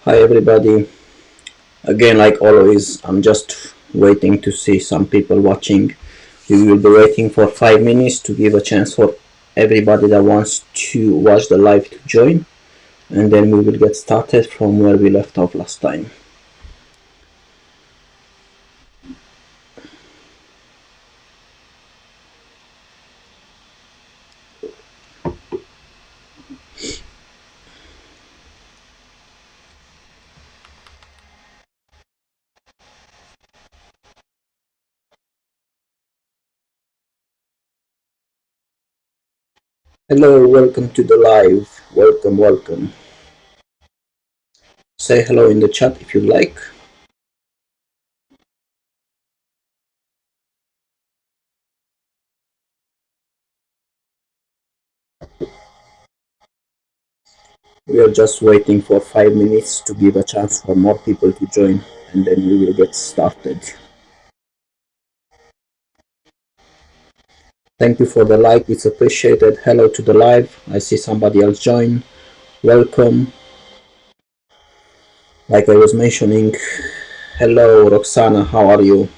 Hi everybody, again like always I'm just waiting to see some people watching. We will be waiting for 5 minutes to give a chance for everybody that wants to watch the live to join, and then we will get started from where we left off last time. Hello, welcome to the live. Welcome. Say hello in the chat if you like. We are just waiting for 5 minutes to give a chance for more people to join, and then we will get started. Thank you for the like, it's appreciated. Hello to the live. I see somebody else join. Welcome. Like I was mentioning, hello Roxana, how are you?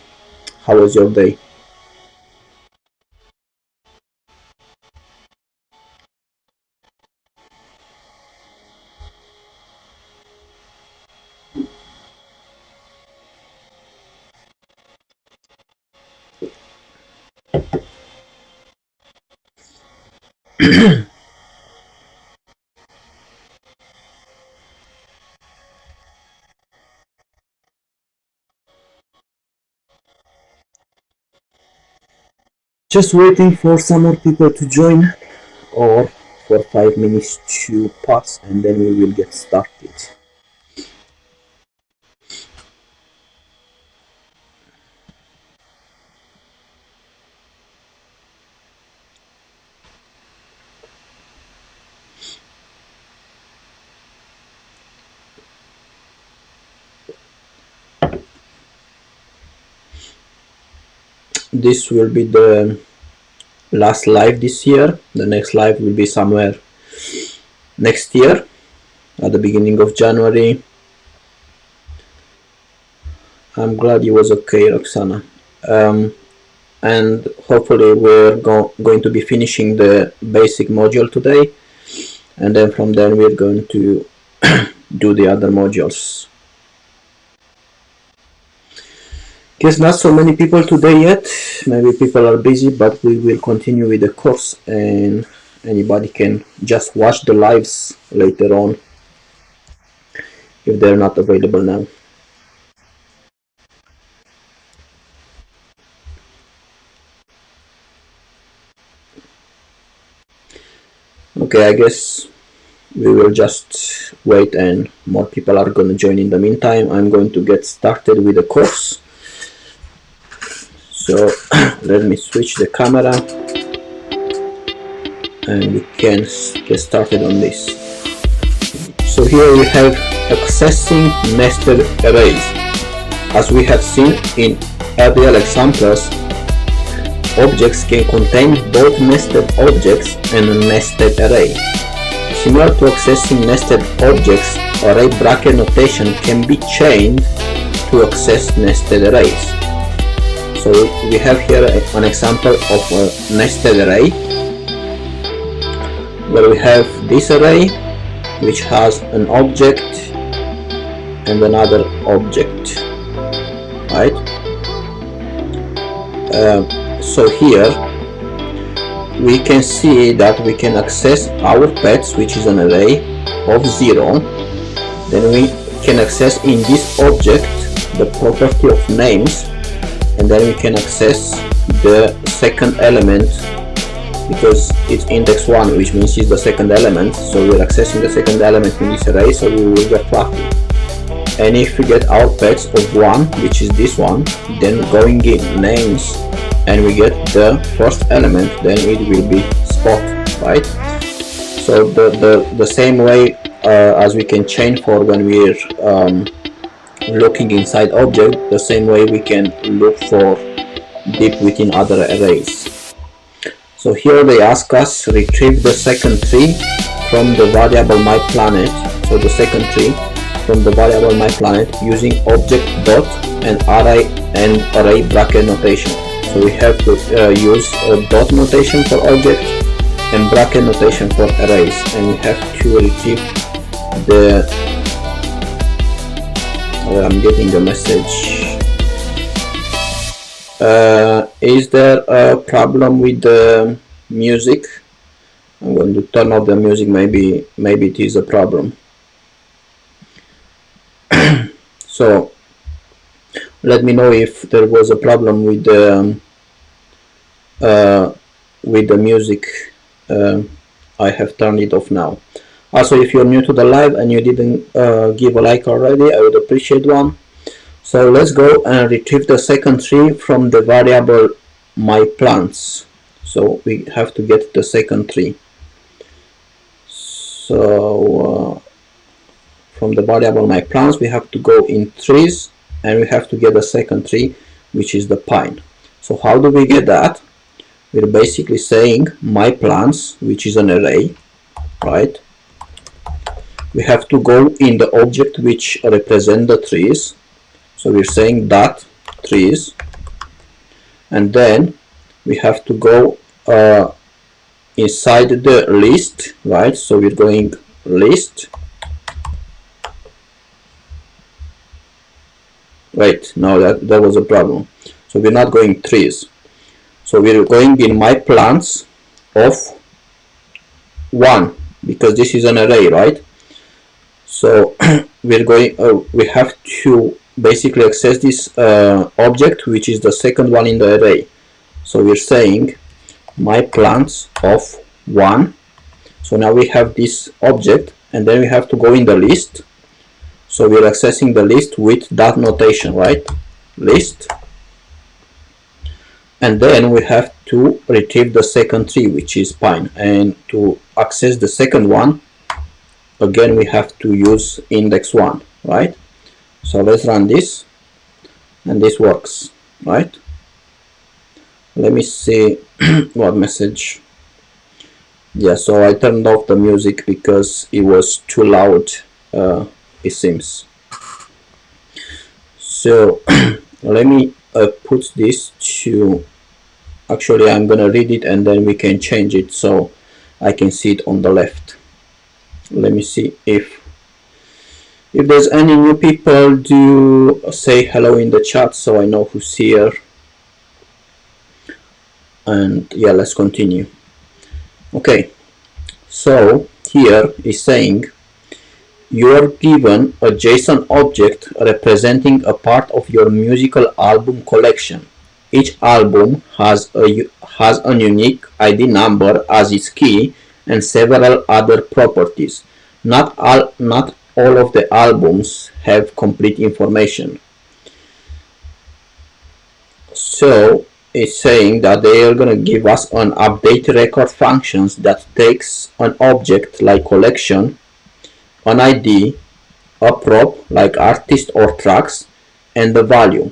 How was your day? Just waiting for some more people to join, or for 5 minutes to pass, and then we will get started. This will be the last live this year. The next live will be somewhere next year at the beginning of January. I'm glad you was okay, Roxana. And hopefully we're going to be finishing the basic module today, and then from there we're going to do the other modules. Guess not so many people today yet. Maybe people are busy, but we will continue with the course, and anybody can just watch the lives later on if they're not available now. Okay, I guess we will just wait and more people are going to join. In the meantime, I'm going to get started with the course. So let me switch the camera and we can get started on this. So here we have accessing nested arrays. As we have seen in earlier examples, objects can contain both nested objects and a nested array. Similar to accessing nested objects, array bracket notation can be chained to access nested arrays. So we have here an example of a nested array, where we have this array which has an object and another object, right? So here we can see that we can access our pets, which is an array of 0. Then we can access in this object the property of names, and then we can access the second element because it's index 1, which means it's the second element. So we're accessing the second element in this array, so we will get fluffy. And if we get our pets of 1, which is this one, then going in names and we get the first element, then it will be spot, right? So the same way as we can chain for when we're looking inside object, the same way we can look for deep within other arrays. So here they ask us retrieve the second tree from the variable my planet. So the second tree, from the variable myPlanet using object dot and array bracket notation. So we have to use a dot notation for object and bracket notation for arrays, and we have to retrieve the I'm getting a message. Is there a problem with the music? I'm going to turn off the music. Maybe it is a problem. So let me know if there was a problem with the music. I have turned it off now. Also, if you're new to the live and you didn't give a like already, I would appreciate one. So let's go and retrieve the second tree from the variable myPlants. So we have to get the second tree. So from the variable myPlants, we have to go in trees and we have to get the second tree, which is the pine. So how do we get that? We're basically saying myPlants, which is an array, right? We have to go in the object which represent the trees. So we're saying dot trees, and then we have to go inside the list, right? So we're going list. Wait, no, that was a problem. So we're not going trees. So we're going in myPlants of 1 because this is an array, right? So we're going. We have to basically access this object, which is the second one in the array. So we're saying myPlants of 1. So now we have this object, and then we have to go in the list. So we're accessing the list with dot notation, right? List. And then we have to retrieve the second tree, which is pine. And to access the second one, again we have to use index 1, right? So let's run this, and this works, right? Let me see what message. Yeah, so I turned off the music because it was too loud, it seems. So let me put this to, actually I'm gonna read it and then we can change it so I can see it on the left. Let me see if there's any new people, do say hello in the chat so I know who's here. And yeah, let's continue. Okay, so here is saying you are given a JSON object representing a part of your musical album collection. Each album has an unique ID number as its key and several other properties. Not all of the albums have complete information. So it's saying that they are going to give us an update record functions that takes an object like collection, an ID, a prop like artist or tracks, and the value.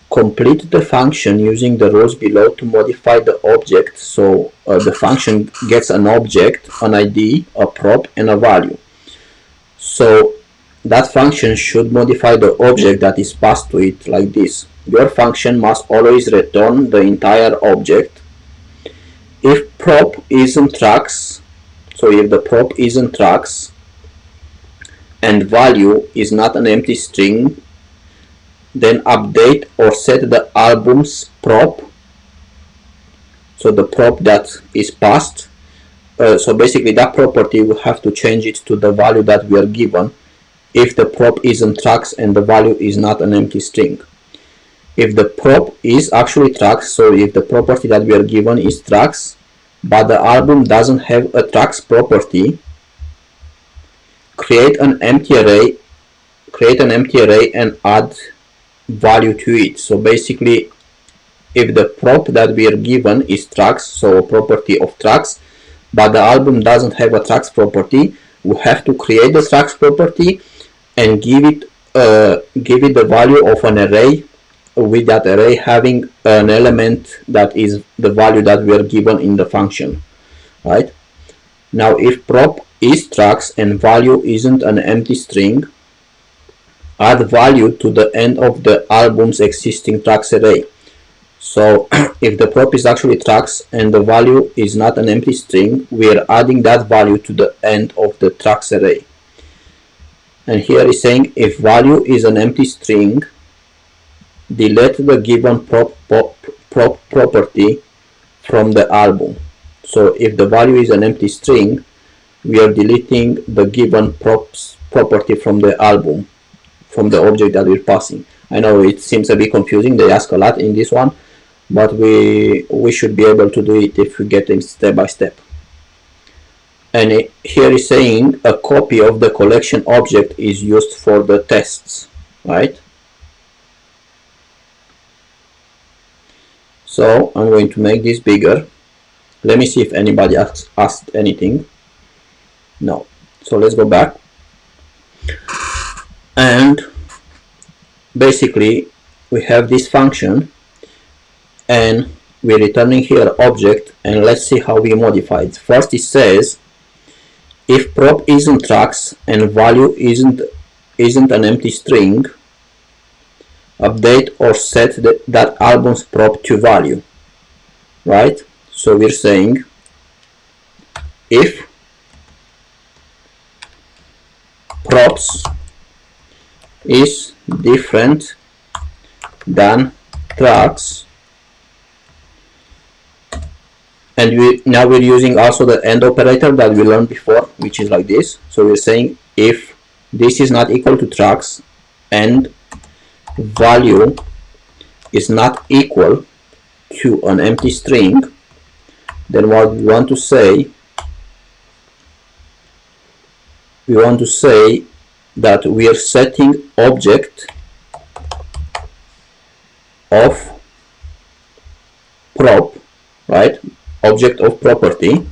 Complete the function using the rows below to modify the object. So the function gets an object, an ID, a prop, and a value. So that function should modify the object that is passed to it like this. Your function must always return the entire object. If prop isn't tracks, so if the prop isn't tracks and value is not an empty string, then update or set the album's prop, so the prop that is passed. So basically that property will have to change it to the value that we are given if the prop isn't tracks and the value is not an empty string. If the prop is actually tracks, so if the property that we are given is tracks but the album doesn't have a tracks property, create an empty array and add value to it. So basically if the prop that we are given is tracks, so a property of tracks, but the album doesn't have a tracks property, we have to create the tracks property and give it the value of an array, with that array having an element that is the value that we are given in the function, right? Now if prop is tracks and value isn't an empty string, add value to the end of the album's existing tracks array. So if the prop is actually tracks and the value is not an empty string, we are adding that value to the end of the tracks array. And here is saying if value is an empty string, delete the given prop property from the album. So if the value is an empty string, we are deleting the given props property from the album, from the object that we're passing. I know it seems a bit confusing, they ask a lot in this one, but we should be able to do it if we get it step by step. And here is saying a copy of the collection object is used for the tests, right? So I'm going to make this bigger. Let me see if anybody asked anything. No. So let's go back. And basically we have this function and we're returning here object, and let's see how we modify it. First it says if prop isn't tracks and value isn't an empty string, update or set that album's prop to value, right? So we're saying if props is different than tracks, and now we're using also the AND operator that we learned before, which is like this. So we're saying if this is not equal to tracks and value is not equal to an empty string, then what we want to say, that we are setting object of prop, right, object of property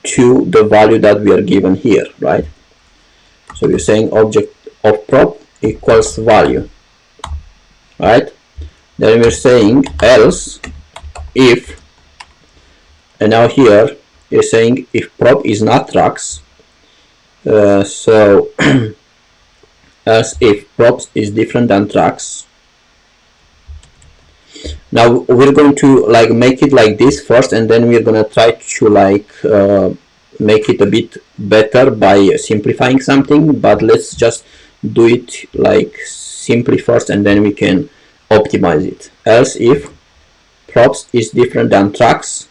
to the value that we are given here, right? So we're saying object of prop equals value, right? Then we're saying else if, and now here you're saying if prop is not tracks, so as if props is different than tracks. Now we're going to like make it like this first, and then we're gonna try to like make it a bit better by simplifying something, but let's just do it like simply first and then we can optimize it. Else if props is different than tracks,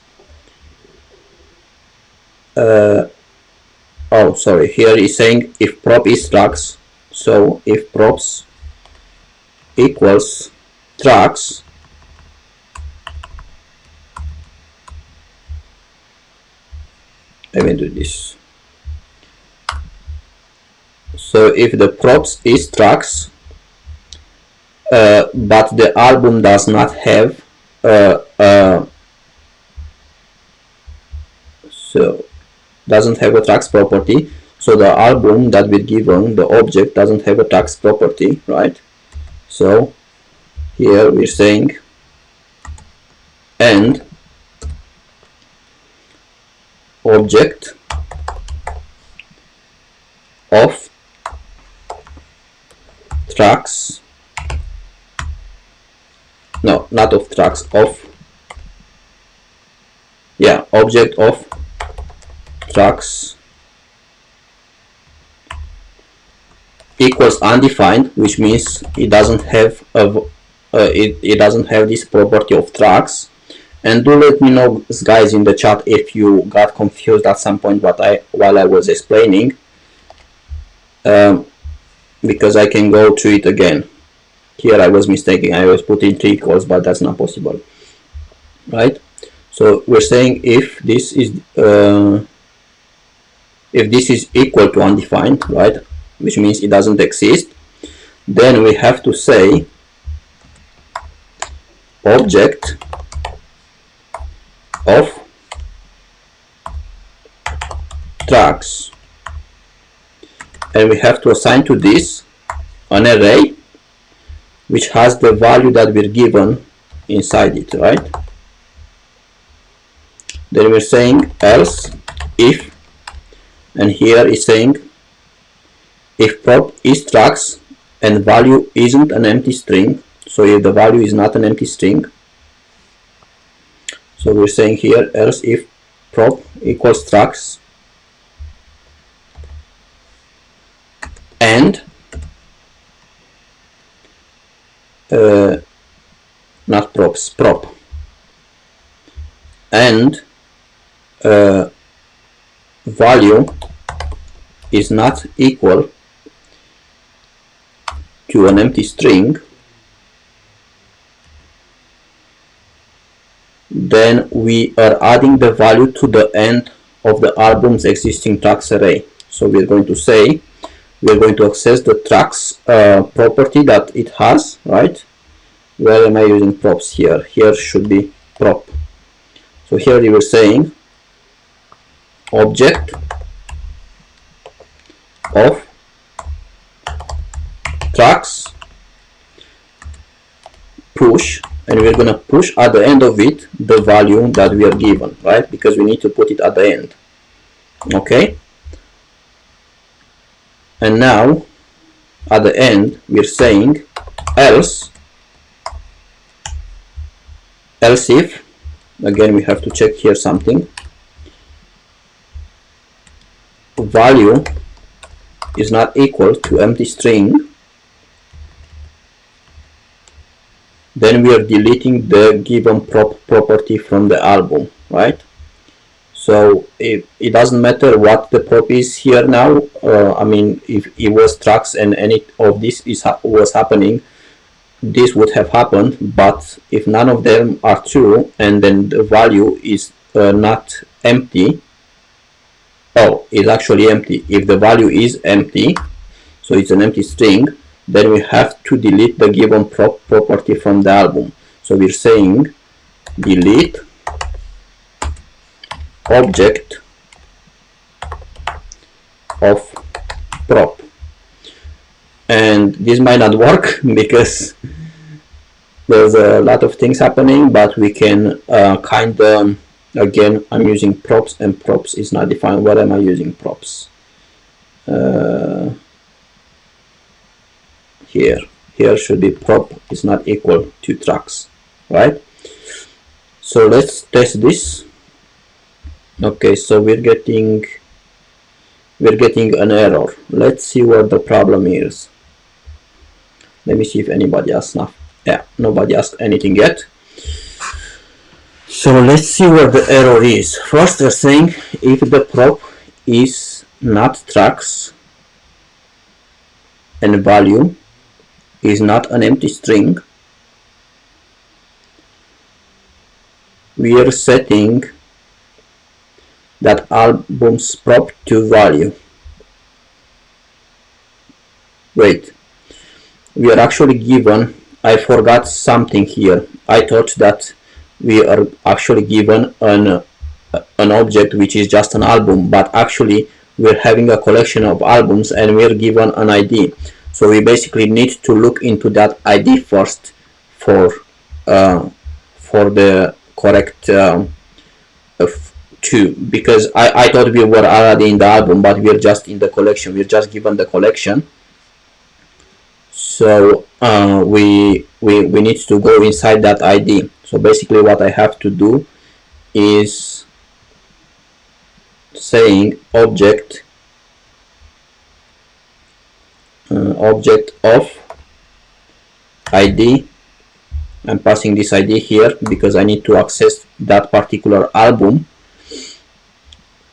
oh sorry, here is saying if prop is tracks, so if props equals tracks, I will do this. So if the props is tracks, but the album does not have so doesn't have a tracks property, so the album that we're given, the object, doesn't have a tracks property, right? So here we're saying and object of tracks, no, not of tracks, of, yeah, object of tracks equals undefined, which means it doesn't have a it doesn't have this property of tracks. And do let me know, guys, in the chat if you got confused at some point while I was explaining, because I can go through it again. Here I was mistaken, I was putting 3 equals, but that's not possible, right? So we're saying if this is equal to undefined, right, which means it doesn't exist, then we have to say object of tracks, and we have to assign to this an array which has the value that we're given inside it, right? Then we're saying else if, and here is saying if prop is tracks and value isn't an empty string, so if the value is not an empty string, so we're saying here else if prop equals tracks and not props, prop and value is not equal to an empty string, then we are adding the value to the end of the album's existing tracks array. So we're going to say we're going to access the tracks property that it has, right? Where am I using props here? Here should be prop. So here we were saying object of tracks push, and we're going to push at the end of it the value that we are given, right? Because we need to put it at the end. Okay, and now at the end we're saying else if, again we have to check here something, value is not equal to empty string, then we are deleting the given prop property from the album, right? So it doesn't matter what the prop is here now. I mean, if it was tracks and any of this was happening, this would have happened. But if none of them are true and then the value is not empty, it's actually empty. If the value is empty, so it's an empty string, then we have to delete the given prop property from the album. So we're saying delete object of prop, and this might not work because there's a lot of things happening, but we can kind of, again I'm using props and props is not defined. What am I using props? Here should be prop is not equal to tracks, right? So let's test this. Okay, so we're getting an error. Let's see what the problem is. Let me see if anybody asked now. Yeah, nobody asked anything yet. So let's see what the error is. First, they're saying if the prop is not tracks and value is not an empty string, we are setting that album's prop to value. Wait, we are actually given, I forgot something here. I thought that we are actually given an object which is just an album, but actually we're having a collection of albums and we're given an ID. So we basically need to look into that ID first for the correct because I thought we were already in the album, but we're just in the collection. We're just given the collection. So we need to go inside that ID. So basically what I have to do is saying object of ID. I'm passing this ID here because I need to access that particular album,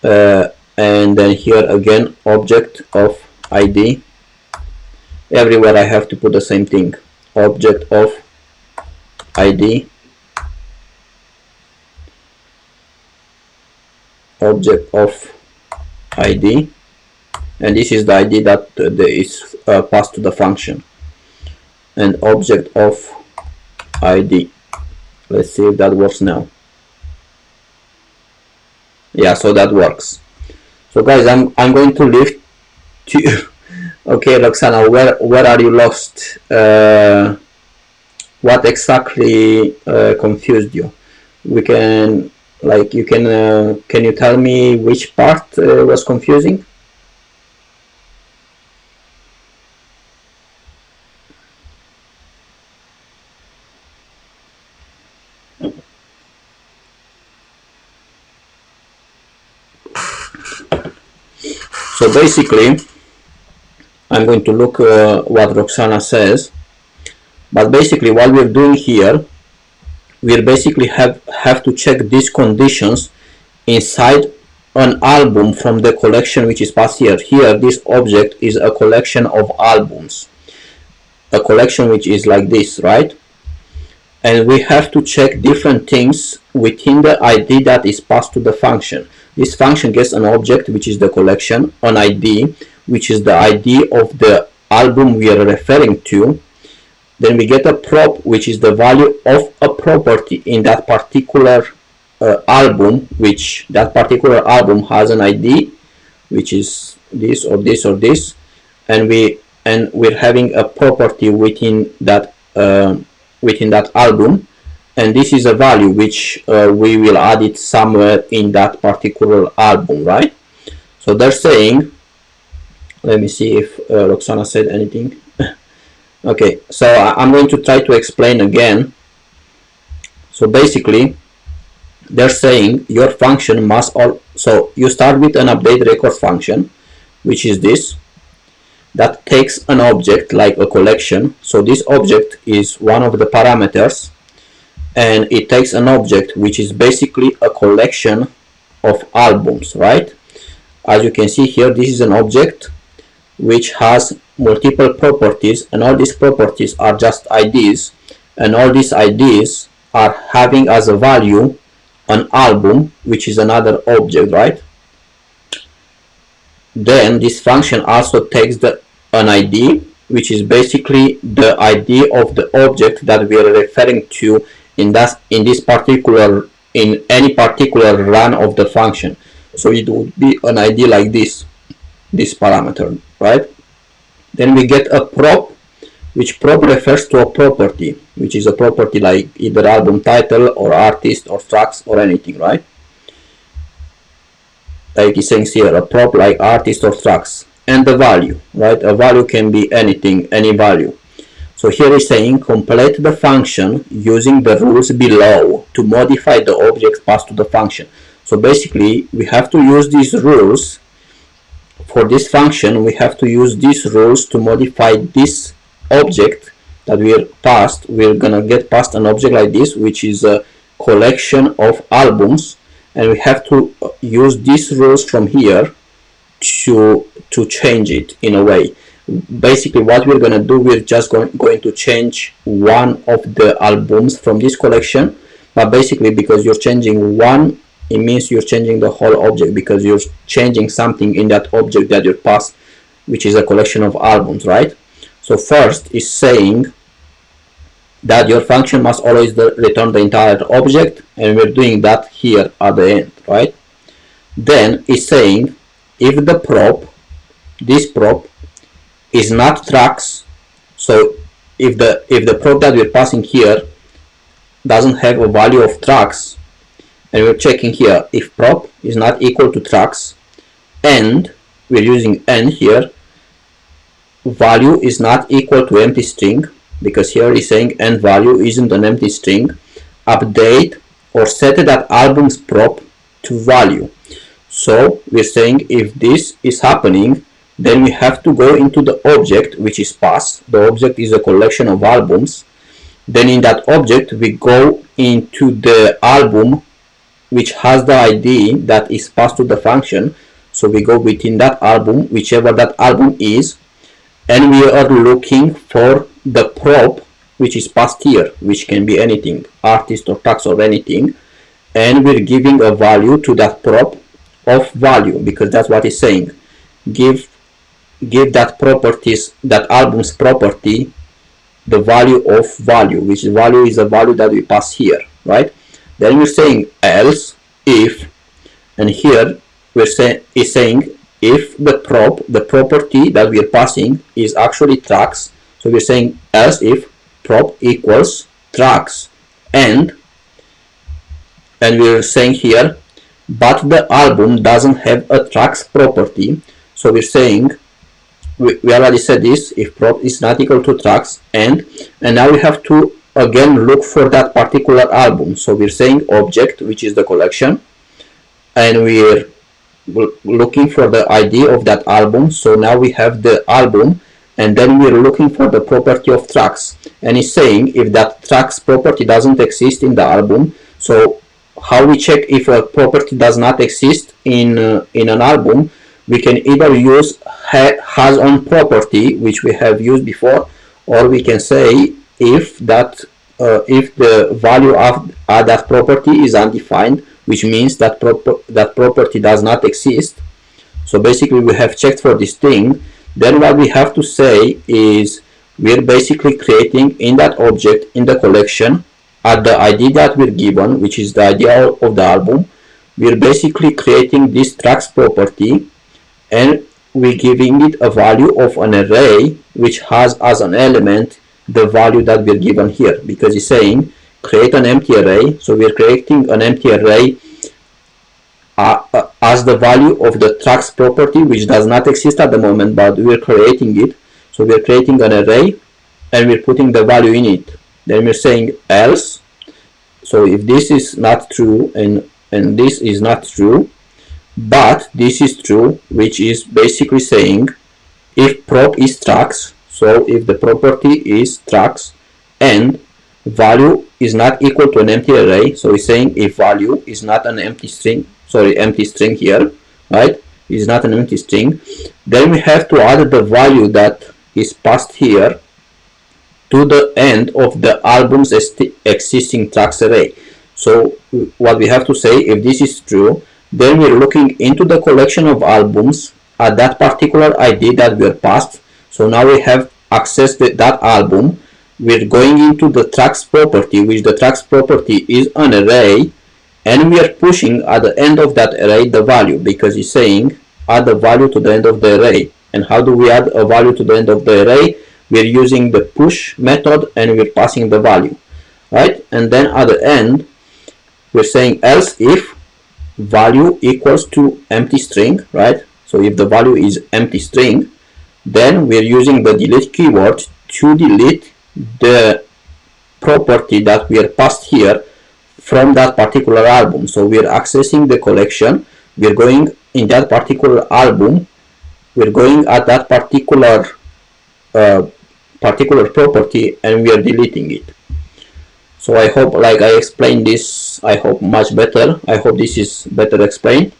and then here again object of ID. Everywhere I have to put the same thing, object of ID, object of ID, and this is the ID that is passed to the function, and object of ID. Let's see if that works now. Yeah, so that works. So guys, I'm going to leave to you. Okay, Roxana, where are you lost? What exactly confused you? We can, like, you can you tell me which part was confusing? So basically, I'm going to look what Roxana says, but basically what we're doing here, we basically have to check these conditions inside an album from the collection which is passed here. Here, this object is a collection of albums, a collection which is like this, right? And we have to check different things within the ID that is passed to the function. This function gets an object which is the collection, an ID which is the ID of the album we are referring to. Then we get a prop which is the value of a property in that particular album, which that particular album has an ID which is this or this or this, and we're having a property within that album, and this is a value which we will add it somewhere in that particular album, right? So they're saying, let me see if Roxana said anything. Okay, so I'm going to try to explain again. So basically, they're saying your function must so you start with an update record function, which is this, that takes an object like a collection. So this object is one of the parameters, and it takes an object which is basically a collection of albums, right? As you can see here, this is an object which has multiple properties, and all these properties are just IDs, and all these IDs are having as a value an album, which is another object, right? Then this function also takes an ID, which is basically the ID of the object that we are referring to in any particular run of the function. So it would be an ID like this parameter, right? Then we get a prop, which prop refers to a property, which is a property like either album title or artist or tracks or anything, right? Like it's saying here, a prop like artist or tracks, and the value, right? A value can be anything, any value. So here is saying complete the function using the rules below to modify the objects passed to the function. So basically, we have to use these rules for this function. We have to use these rules to modify this object that we're passed. We're gonna get passed an object like this, which is a collection of albums, and we have to use these rules from here to change it in a way. Basically, what we're gonna do, we're just going to change one of the albums from this collection, but basically because you're changing one, it means you're changing the whole object, because you're changing something in that object that you're passed, which is a collection of albums, right? So first is saying that your function must always return the entire object, and we're doing that here at the end, right? Then is saying if the prop, this prop is not tracks, so if the prop that we're passing here doesn't have a value of tracks, and we're checking here if prop is not equal to tracks, and we're using and here, value is not equal to empty string, because here is saying and value isn't an empty string, update or set that album's prop to value. So we're saying if this is happening, then we have to go into the object which is passed. The object is a collection of albums. Then in that object we go into the album which has the ID that is passed to the function. So we go within that album, whichever that album is, and we are looking for the prop which is passed here, which can be anything, artist or tracks or anything, and we're giving a value to that prop of value, because that's what it's saying. Give that properties, that album's property, the value of value, which value is a value that we pass here, right? Then we're saying else if, and here we're saying if the prop, the property that we are passing is actually tracks. So we're saying else if prop equals tracks, and we're saying here but the album doesn't have a tracks property. So we're saying we already said this, if prop is not equal to tracks, and now we have to again look for that particular album. So we're saying object, which is the collection, and we're looking for the ID of that album. So now we have the album, and then we're looking for the property of tracks, and it's saying if that tracks property doesn't exist in the album. So how we check if a property does not exist in an album? We can either use has on property, which we have used before, or we can say if if the value of that property is undefined, which means that that property does not exist. So basically we have checked for this thing. Then what we have to say is we're basically creating in that object in the collection at the ID that we're given, which is the ID of the album. We're basically creating this tracks property, and we're giving it a value of an array which has as an element the value that we're given here, because it's saying create an empty array. So we're creating an empty array as the value of the tracks property, which does not exist at the moment, but we're creating it. So we're creating an array and we're putting the value in it. Then we're saying else. So if this is not true and this is not true, but this is true, which is basically saying if prop is tracks, so if the property is tracks and value is not equal to an empty array, so it's saying if value is not an empty string, empty string here, right, is not an empty string, then we have to add the value that is passed here to the end of the album's existing tracks array. So what we have to say, if this is true, then we're looking into the collection of albums at that particular ID that we're passed. So now we have accessed that album. We're going into the tracks property, which the tracks property is an array, and we are pushing at the end of that array the value, because it's saying add the value to the end of the array. And how do we add a value to the end of the array? We're using the push method and we're passing the value, right? And then at the end we're saying else if value equals to empty string, right? So if the value is empty string, then we're using the delete keyword to delete the property that we are passed here from that particular album. So we're accessing the collection, we're going in that particular album, we're going at that particular property, and we are deleting it. So I hope, like I explained this, I hope much better. I hope this is better explained.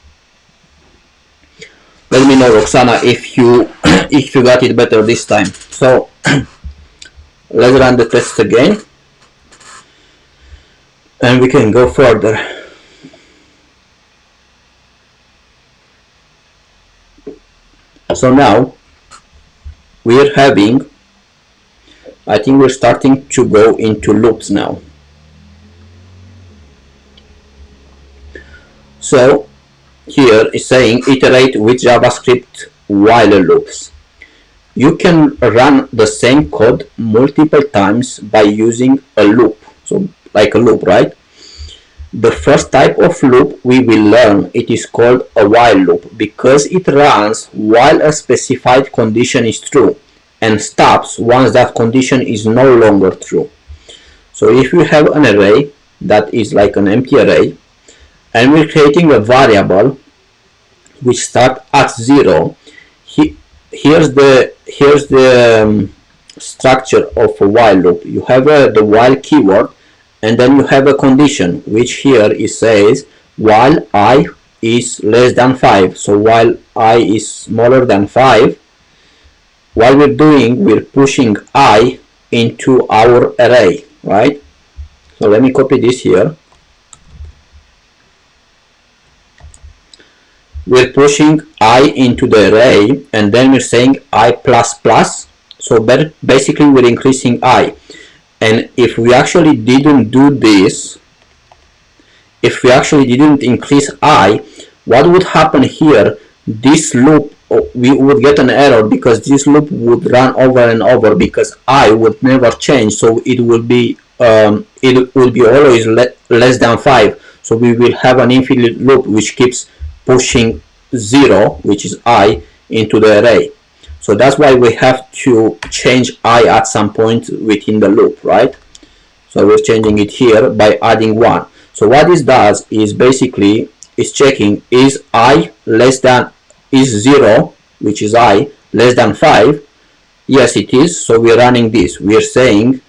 Let me know, Roxana, if you if you got it better this time. So let's run the test again and we can go further. So now we're having, I think we're starting to go into loops now. So here is saying iterate with JavaScript while loops. You can run the same code multiple times by using a loop. So like a loop, right? The first type of loop we will learn, it is called a while loop, because it runs while a specified condition is true and stops once that condition is no longer true. So if you have an array that is like an empty array, and we're creating a variable which starts at 0, here's the structure of a while loop. You have the while keyword, and then you have a condition, which here it says while I is less than 5. So while I is smaller than 5, what we're doing, we're pushing I into our array, right? So let me copy this here. We're pushing I into the array, and then we're saying I plus plus. So basically we're increasing I. And if we actually didn't do this, if we actually didn't increase I, what would happen here? This loop, we would get an error, because this loop would run over and over, because I would never change. So it will be always less than 5. So we will have an infinite loop which keeps pushing 0, which is I, into the array. So that's why we have to change I at some point within the loop, right? So we're changing it here by adding 1. So what this does is basically is checking is 0, which is I, less than 5. Yes, it is. So we're running this. We're saying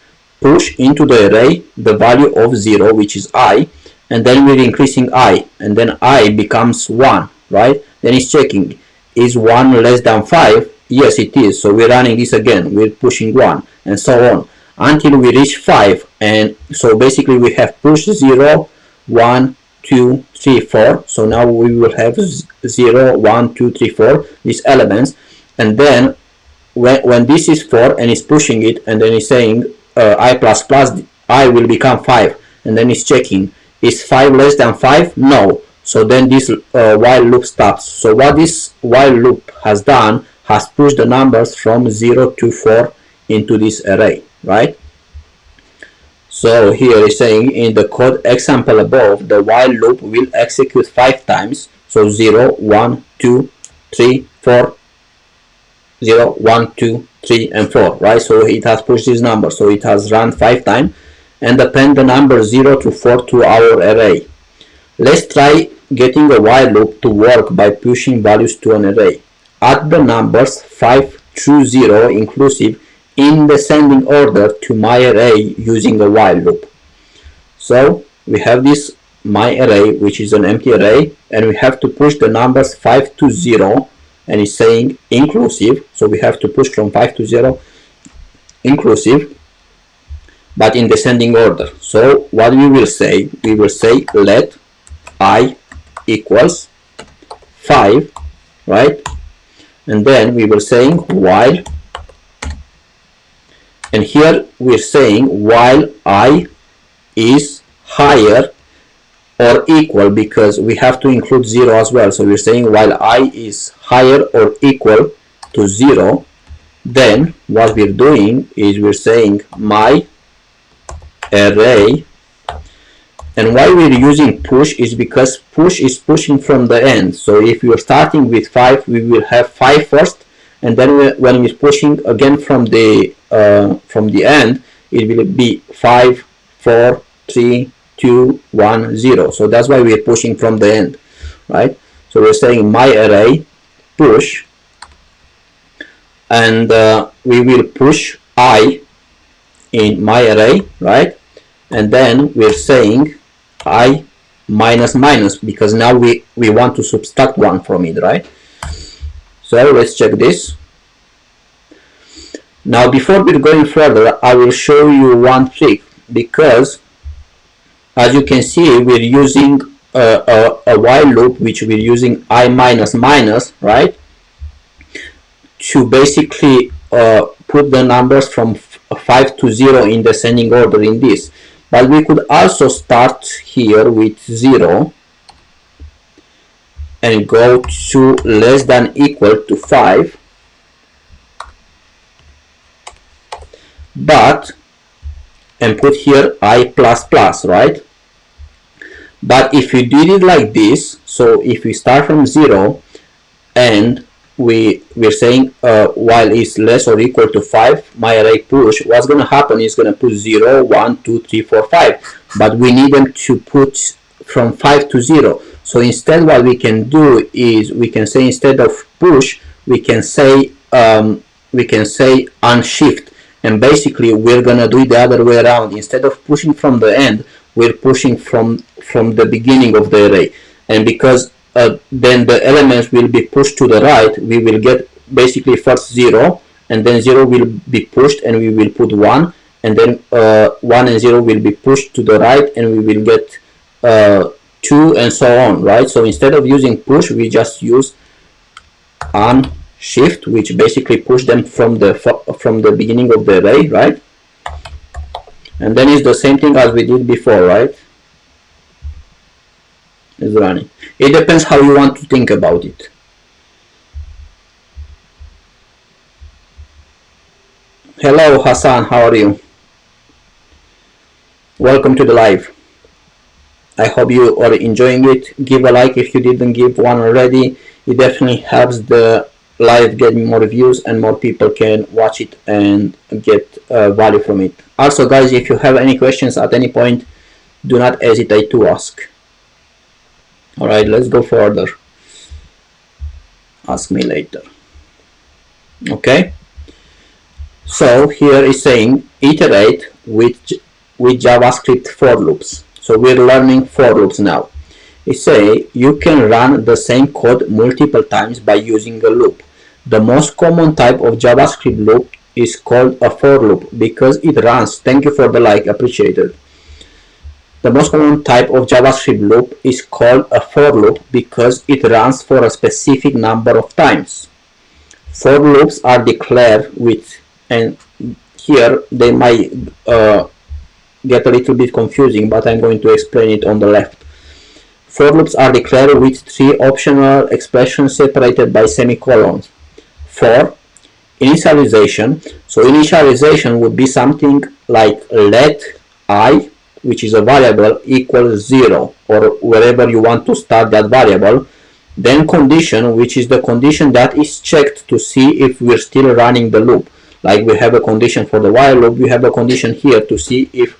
push into the array the value of 0, which is I, and then we're increasing I, and then I becomes 1, right? Then it's checking is 1 less than 5. Yes, it is. So we're running this again. We're pushing 1, and so on until we reach 5. And so basically we have pushed 0, 1, 2, 3, 4. So now we will have 0, 1, 2, 3, 4, these elements. And then when this is 4 and it's pushing it, and then it's saying I plus plus, I will become 5. And then it's checking, is 5 less than 5? No. So then this while loop stops. So what this while loop has done, has pushed the numbers from 0 to 4 into this array, right? So here is saying in the code example above, the while loop will execute 5 times. So 0, 1, 2, 3, 4, 0, 1, 2, 3, and 4, right? So it has pushed this number. So it has run 5 times and append the number 0 to 4 to our array. Let's try getting a while loop to work by pushing values to an array. Add the numbers 5 through 0 inclusive in descending order to my array using a while loop. So we have this my array, which is an empty array, and we have to push the numbers 5 to 0, and it's saying inclusive. So we have to push from 5 to 0 inclusive, but in descending order. So what we will say let I equals 5, right? And then we will saying while, and here we're saying while I is higher or equal, because we have to include 0 as well. So we're saying while I is higher or equal to 0, then what we're doing is we're saying my array. And why we're using push is because push is pushing from the end. So if you're starting with 5, we will have 5 first, and then when we're pushing again from the end, it will be 5, 4, 3, 2, 1, 0. So that's why we're pushing from the end, right? So we're saying my array push, and we will push I in my array, right? And then we're saying I minus minus, because now we want to subtract 1 from it, right? So let's check this. Now before we're going further, I will show you one trick, because as you can see we're using a while loop, which we're using I minus minus, right, to basically put the numbers from 5 to 0 in descending order in this. But we could also start here with 0 and go to less than equal to 5, but and put here I plus plus, right? But if you did it like this, so if we start from 0 and we're saying while is less or equal to 5, my array push, what's going to happen is going to put 0, 1, 2, 3, 4, 5, but we need them to put from 5 to 0. So instead what we can do is we can say, instead of push, we can say unshift, and basically we're going to do it the other way around. Instead of pushing from the end, we're pushing from the beginning of the array, and because then the elements will be pushed to the right, we will get basically first 0, and then 0 will be pushed and we will put 1, and then 1 and 0 will be pushed to the right and we will get 2, and so on, right? So instead of using push, we just use unshift, which basically push them from the beginning of the array, right? And then it's the same thing as we did before, right? Is running. It depends how you want to think about it. Hello Hassan, how are you? Welcome to the live. I hope you are enjoying it. Give a like if you didn't give one already. It definitely helps the live get more views and more people can watch it and get value from it. Also guys, if you have any questions at any point, do not hesitate to ask. All right, let's go further. Ask me later. Okay, so here is saying iterate with JavaScript for loops. So we're learning for loops now. It say you can run the same code multiple times by using a loop. The most common type of JavaScript loop is called a for loop because it runs. Thank you for the like, appreciated. The most common type of JavaScript loop is called a for loop because it runs for a specific number of times. For loops are declared with, and here they might get a little bit confusing, but I'm going to explain it on the left. For loops are declared with three optional expressions separated by semicolons. For initialization, so initialization would be something like let I, which is a variable, equals 0, or wherever you want to start that variable. Then condition, which is the condition that is checked to see if we're still running the loop. Like we have a condition for the while loop, we have a condition here to see if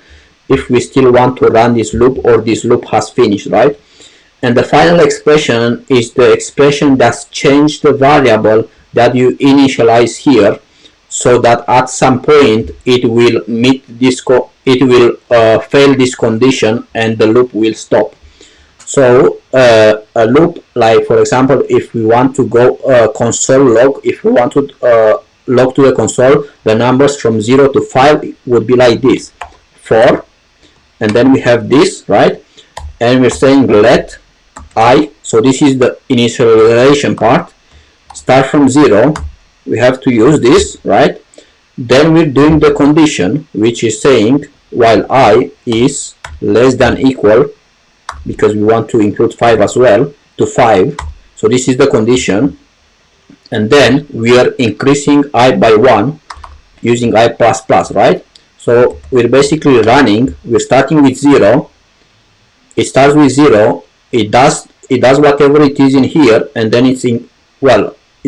we still want to run this loop or this loop has finished, right? And the final expression is the expression that's changed the variable that you initialize here, so that at some point it will meet this fail this condition and the loop will stop. So a loop, like for example, if we want to go console log, if we want to log to the console the numbers from 0 to 5, would be like this: for, and then we have this, right? And we're saying let I, so this is the initialization part, start from 0, we have to use this, right? Then we're doing the condition, which is saying while I is less than equal, because we want to include 5 as well, to 5. So this is the condition. And then we are increasing I by 1 using I++, right? So we're basically running, we're starting with 0, it starts with 0, it does whatever it is in here, and then it's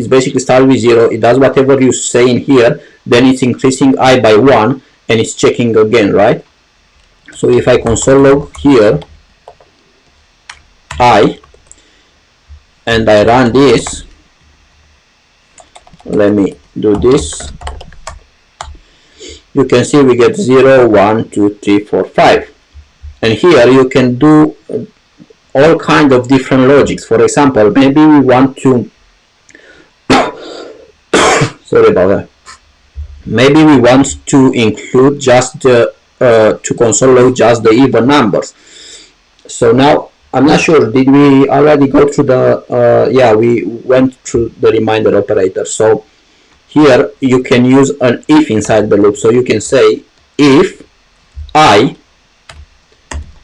basically starts with 0, it does whatever you say in here, then it's increasing I by 1, and it's checking again, right? So if I console log here I, and I run this, let me do this, you can see we get 0, 1, 2, 3, 4, 5. And here you can do all kinds of different logics. For example, maybe we want to sorry about that. Maybe we want to include just the to console log just the even numbers. So now I'm not sure, did we already go through the yeah, we went through the reminder operator. So here you can use an if inside the loop. So you can say if I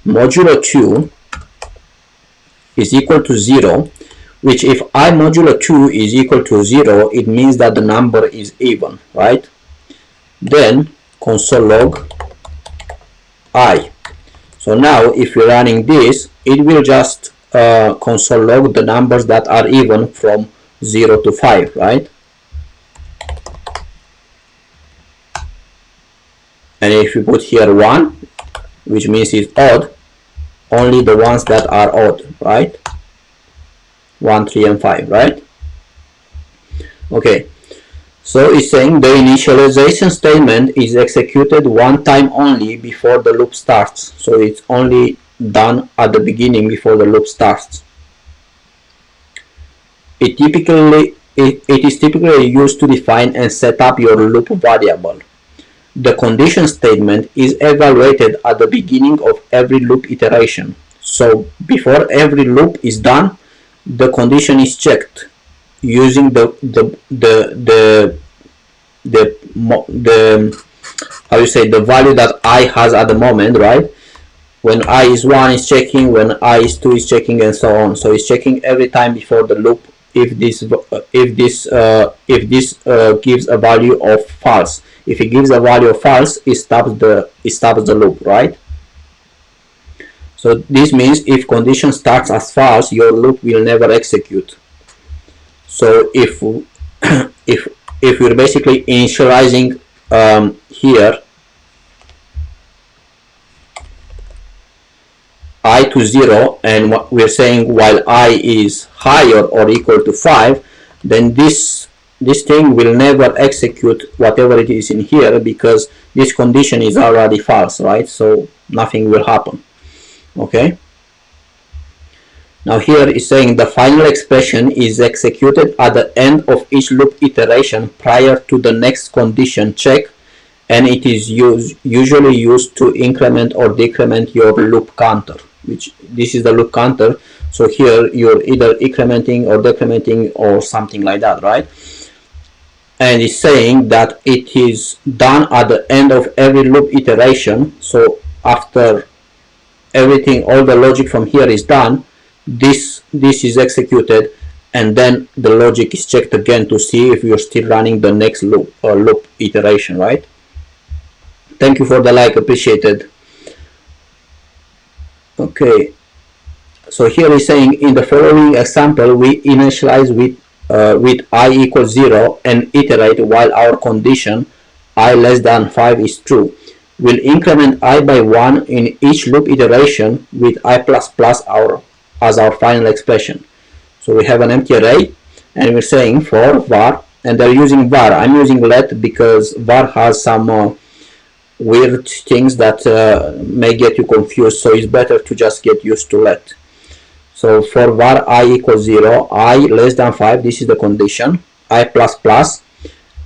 modulo 2 is equal to 0, which if I modulo 2 is equal to 0, it means that the number is even, right? Then console log I. So now if you're running this, it will just console log the numbers that are even from 0 to 5, right? And if you put here 1, which means it's odd, only the ones that are odd, right? 1, 3, and 5, right? Okay, so it's saying the initialization statement is executed one time only before the loop starts. So it's only done at the beginning before the loop starts. It is typically used to define and set up your loop variable. The condition statement is evaluated at the beginning of every loop iteration. So before every loop is done, the condition is checked using the how you say, the value that I has at the moment, right? When I is 1 is checking, when I is 2 is checking, and so on. So it's checking every time before the loop if this gives a value of false. If it gives a value of false, it stops the loop, right? So this means if condition starts as false, your loop will never execute. So if we're basically initializing here, I to 0, and what we're saying while I is higher or equal to 5, then this thing will never execute whatever it is in here, because this condition is already false, right? So nothing will happen. Okay. Now here is saying the final expression is executed at the end of each loop iteration prior to the next condition check, and it is usually used to increment or decrement your loop counter, which this is the loop counter. So here you're either incrementing or decrementing or something like that, right? And it's saying that it is done at the end of every loop iteration. So after everything, all the logic from here is done, this is executed, and then the logic is checked again to see if you're still running the next loop iteration, right? Thank you for the like, appreciated. Okay, so here is saying in the following example we initialize with I equals 0 and iterate while our condition I less than 5 is true. We'll increment I by 1 in each loop iteration with I plus plus as our final expression. So we have an empty array, and we're saying for var, and they're using var. I'm using let because var has some weird things that may get you confused, so it's better to just get used to let. So for var I equals 0, I less than 5, this is the condition, I plus plus,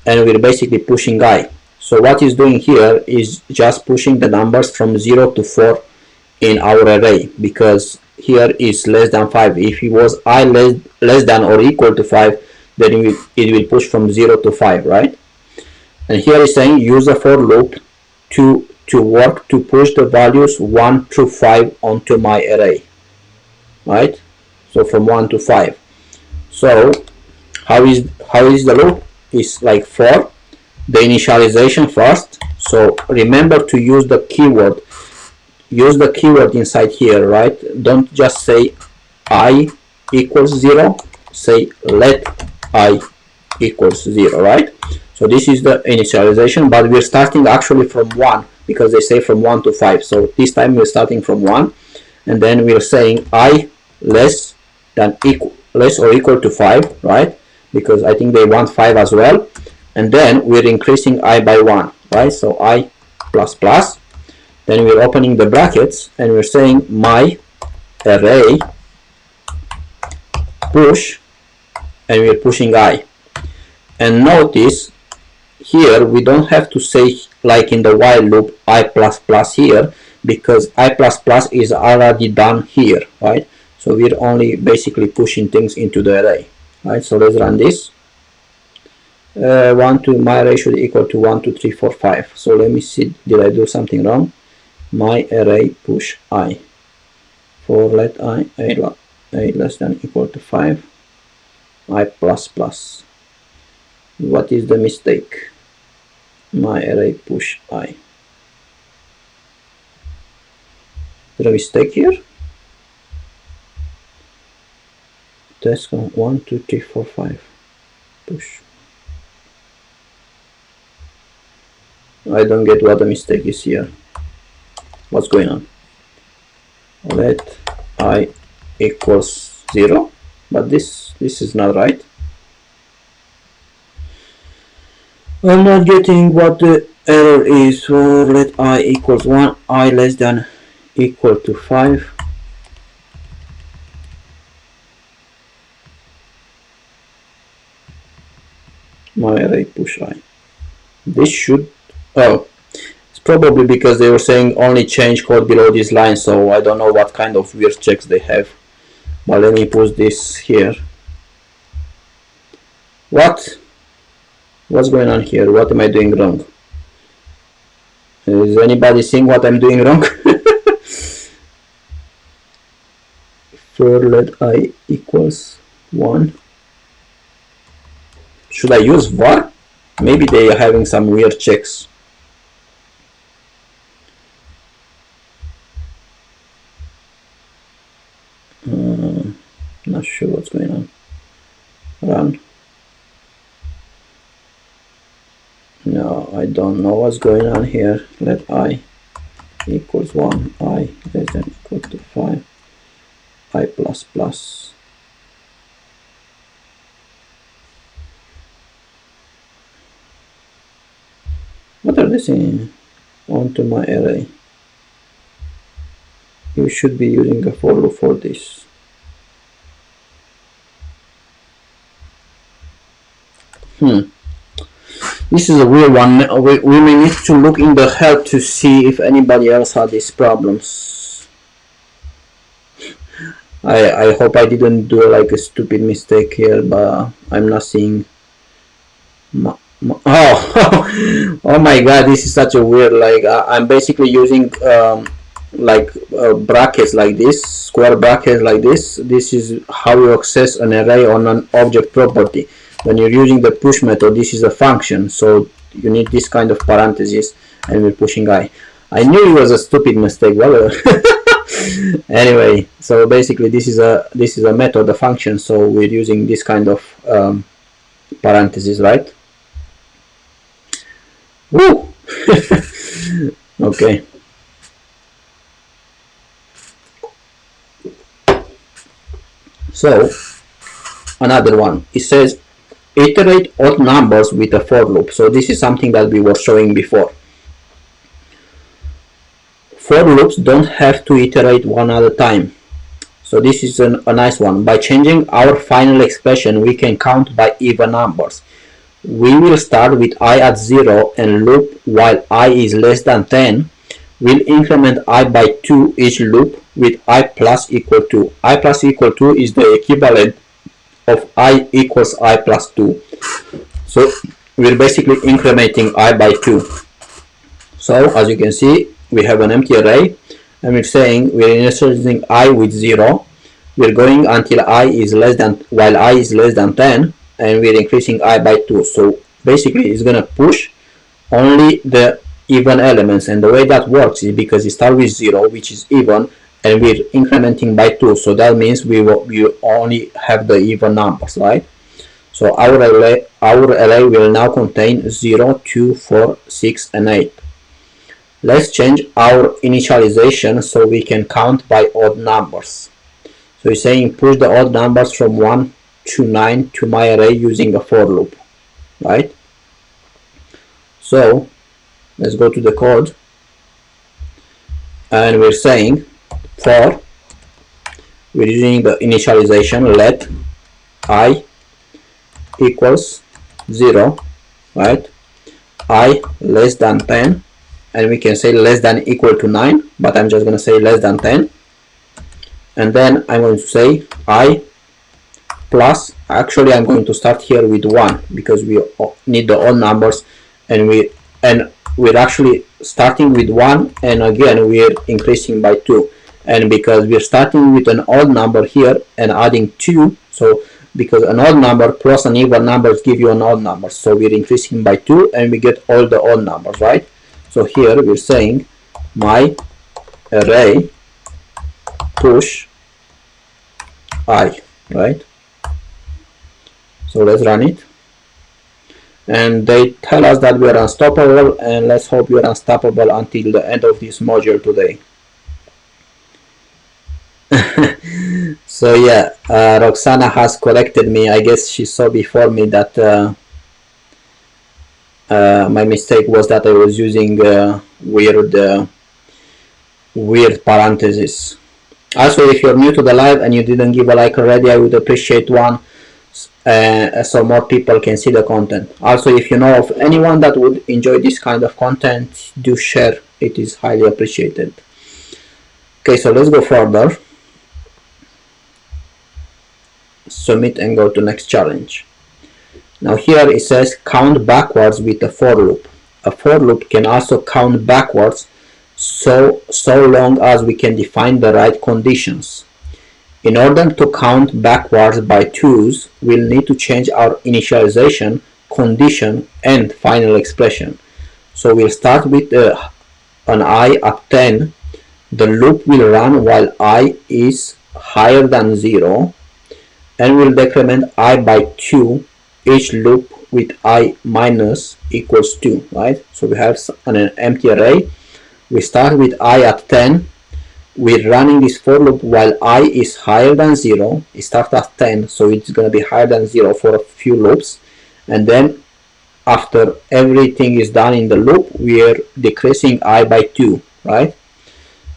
and we're basically pushing I. So what it's doing here is just pushing the numbers from 0 to 4 in our array, because here is less than 5. If it was I less than or equal to 5, then it will push from 0 to 5, right? And here is saying use a for loop to work to push the values 1 through 5 onto my array, right? So from 1 to 5. So how is the loop? It's like for the initialization first. So remember to use the keyword. Use the keyword inside here, right? Don't just say I equals 0. Say let I equals 0, right? So this is the initialization, but we're starting actually from 1 because they say from 1 to 5. So this time we're starting from 1, and then we're saying I less or equal to 5, right? Because I think they want 5 as well. And then we're increasing I by 1, right? So I plus plus. Then we're opening the brackets and we're saying my array push, and we're pushing I. And notice here we don't have to say like in the while loop I plus plus here, because I plus plus is already done here, right? So we're only basically pushing things into the array, right? So let's run this. 1 to my array should equal to 1 2 3 4 5. So let me see, did I do something wrong? My array push I for let I less than equal to 5, I plus plus. What is the mistake? My array push I. Is there a mistake here? Test 1 2 3 4 5 push. I don't get what the mistake is here. What's going on? Let I equals 0, but this is not right. I'm not getting what the error is. For let I equals 1, I less than equal to 5. My array push I. This should, oh, it's probably because they were saying only change code below this line, so I don't know what kind of weird checks they have. But let me put this here. What's going on here? What am I doing wrong? Is anybody seeing what I'm doing wrong? For let I equals 1. Should I use var? Maybe they are having some weird checks. Not sure what's going on. Run. No, I don't know what's going on here. Let I equals 1, I less than equal to 5, I plus plus. What are they saying? Onto my array. You should be using a for loop for this. This is a weird one. We may need to look in the help to see if anybody else had these problems. I hope I didn't do like a stupid mistake here, but I'm not seeing. Oh, oh my god, this is such a weird, like I'm basically using brackets like this, square brackets like this. This is how you access an array on an object property. When you're using the push method, this is a function, so you need this kind of parentheses, and we're pushing I. I knew it was a stupid mistake. Well, anyway, so basically this is a method, a function, so we're using this kind of parentheses, right? Woo! Okay. So another one, it says iterate odd numbers with a for loop. So this is something that we were showing before. For loops don't have to iterate one at a time. So this is a nice one. By changing our final expression, we can count by even numbers. We will start with I at 0 and loop while I is less than 10. We'll increment I by 2 each loop with I plus equal to. I plus equal to is the equivalent of I equals I plus 2. So we're basically incrementing I by 2. So as you can see, we have an empty array, and we're saying we're initializing I with 0. We're going until I is less than, while I is less than 10, and we're increasing I by 2. So basically it's gonna push only the even elements, and the way that works is because it starts with 0, which is even, and we're incrementing by 2, so that means we only have the even numbers, right? So our array will now contain 0, 2, 4, 6, and 8. Let's change our initialization so we can count by odd numbers. So it's saying push the odd numbers from 1 to 9 to my array using a for loop, right? So let's go to the code, and we're saying for, we're using the initialization let I equals 0, right? I less than 10, and we can say less than equal to 9, but I'm just going to say less than 10. And then I'm going to say I plus, actually I'm going to start here with 1 because we need the odd numbers, and we're actually starting with 1, and again we're increasing by 2. And because we're starting with an odd number here and adding 2, so because an odd number plus an even numbers give you an odd number, so we're increasing by 2 and we get all the odd numbers, right? So here we're saying my array push I, right? So let's run it, and they tell us that we are unstoppable, and let's hope we are unstoppable until the end of this module today. So yeah, Roxana has corrected me. I guess she saw before me that my mistake was that I was using weird parentheses. Also, if you're new to the live and you didn't give a like already, I would appreciate one, so more people can see the content. Also, if you know of anyone that would enjoy this kind of content, do share. It is highly appreciated. Okay, so let's go further. Submit and go to next challenge. Now here it says count backwards with a for loop. A for loop can also count backwards so long as we can define the right conditions. In order to count backwards by 2's, we'll need to change our initialization, condition, and final expression. So we'll start with an I at 10. The loop will run while I is higher than 0, and we'll decrement I by 2 each loop with I minus equals 2, right? So we have an empty array we start with I at 10. We're running this for loop while I is higher than 0. It starts at 10, so it's going to be higher than 0 for a few loops. And then after everything is done in the loop, we are decreasing I by 2, right?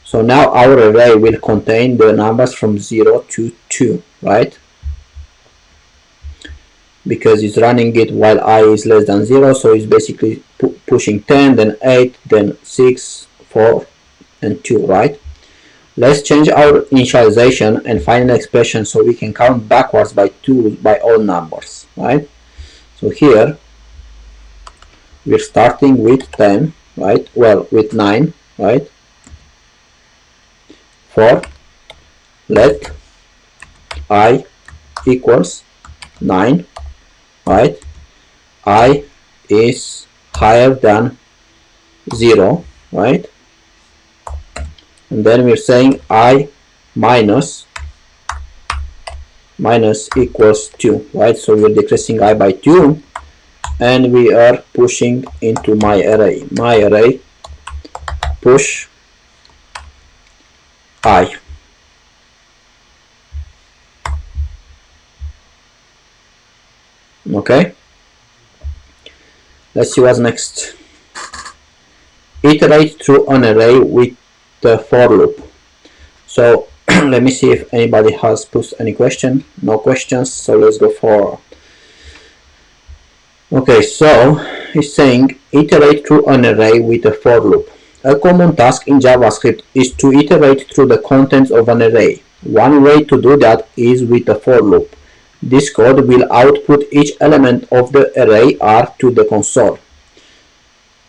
So now our array will contain the numbers from 0 to 2, right? Because it's running it while I is less than 0, so it's basically pushing 10, then 8, then 6, 4, and 2, right? Let's change our initialization and find an expression so we can count backwards by 2 by all numbers, right? So here we're starting with 10, right? Well, with 9, right? For let I equals 9, right? I is higher than 0, right? And then we're saying I minus equals 2, right? So we're decreasing I by 2, and we are pushing into my array push I. Okay, let's see what's next. Iterate through an array with the for loop. So let me see if anybody has posed any question. No questions, so let's go for. Okay, so it's saying iterate through an array with a for loop. A common task in JavaScript is to iterate through the contents of an array. One way to do that is with a for loop. This code will output each element of the array R to the console.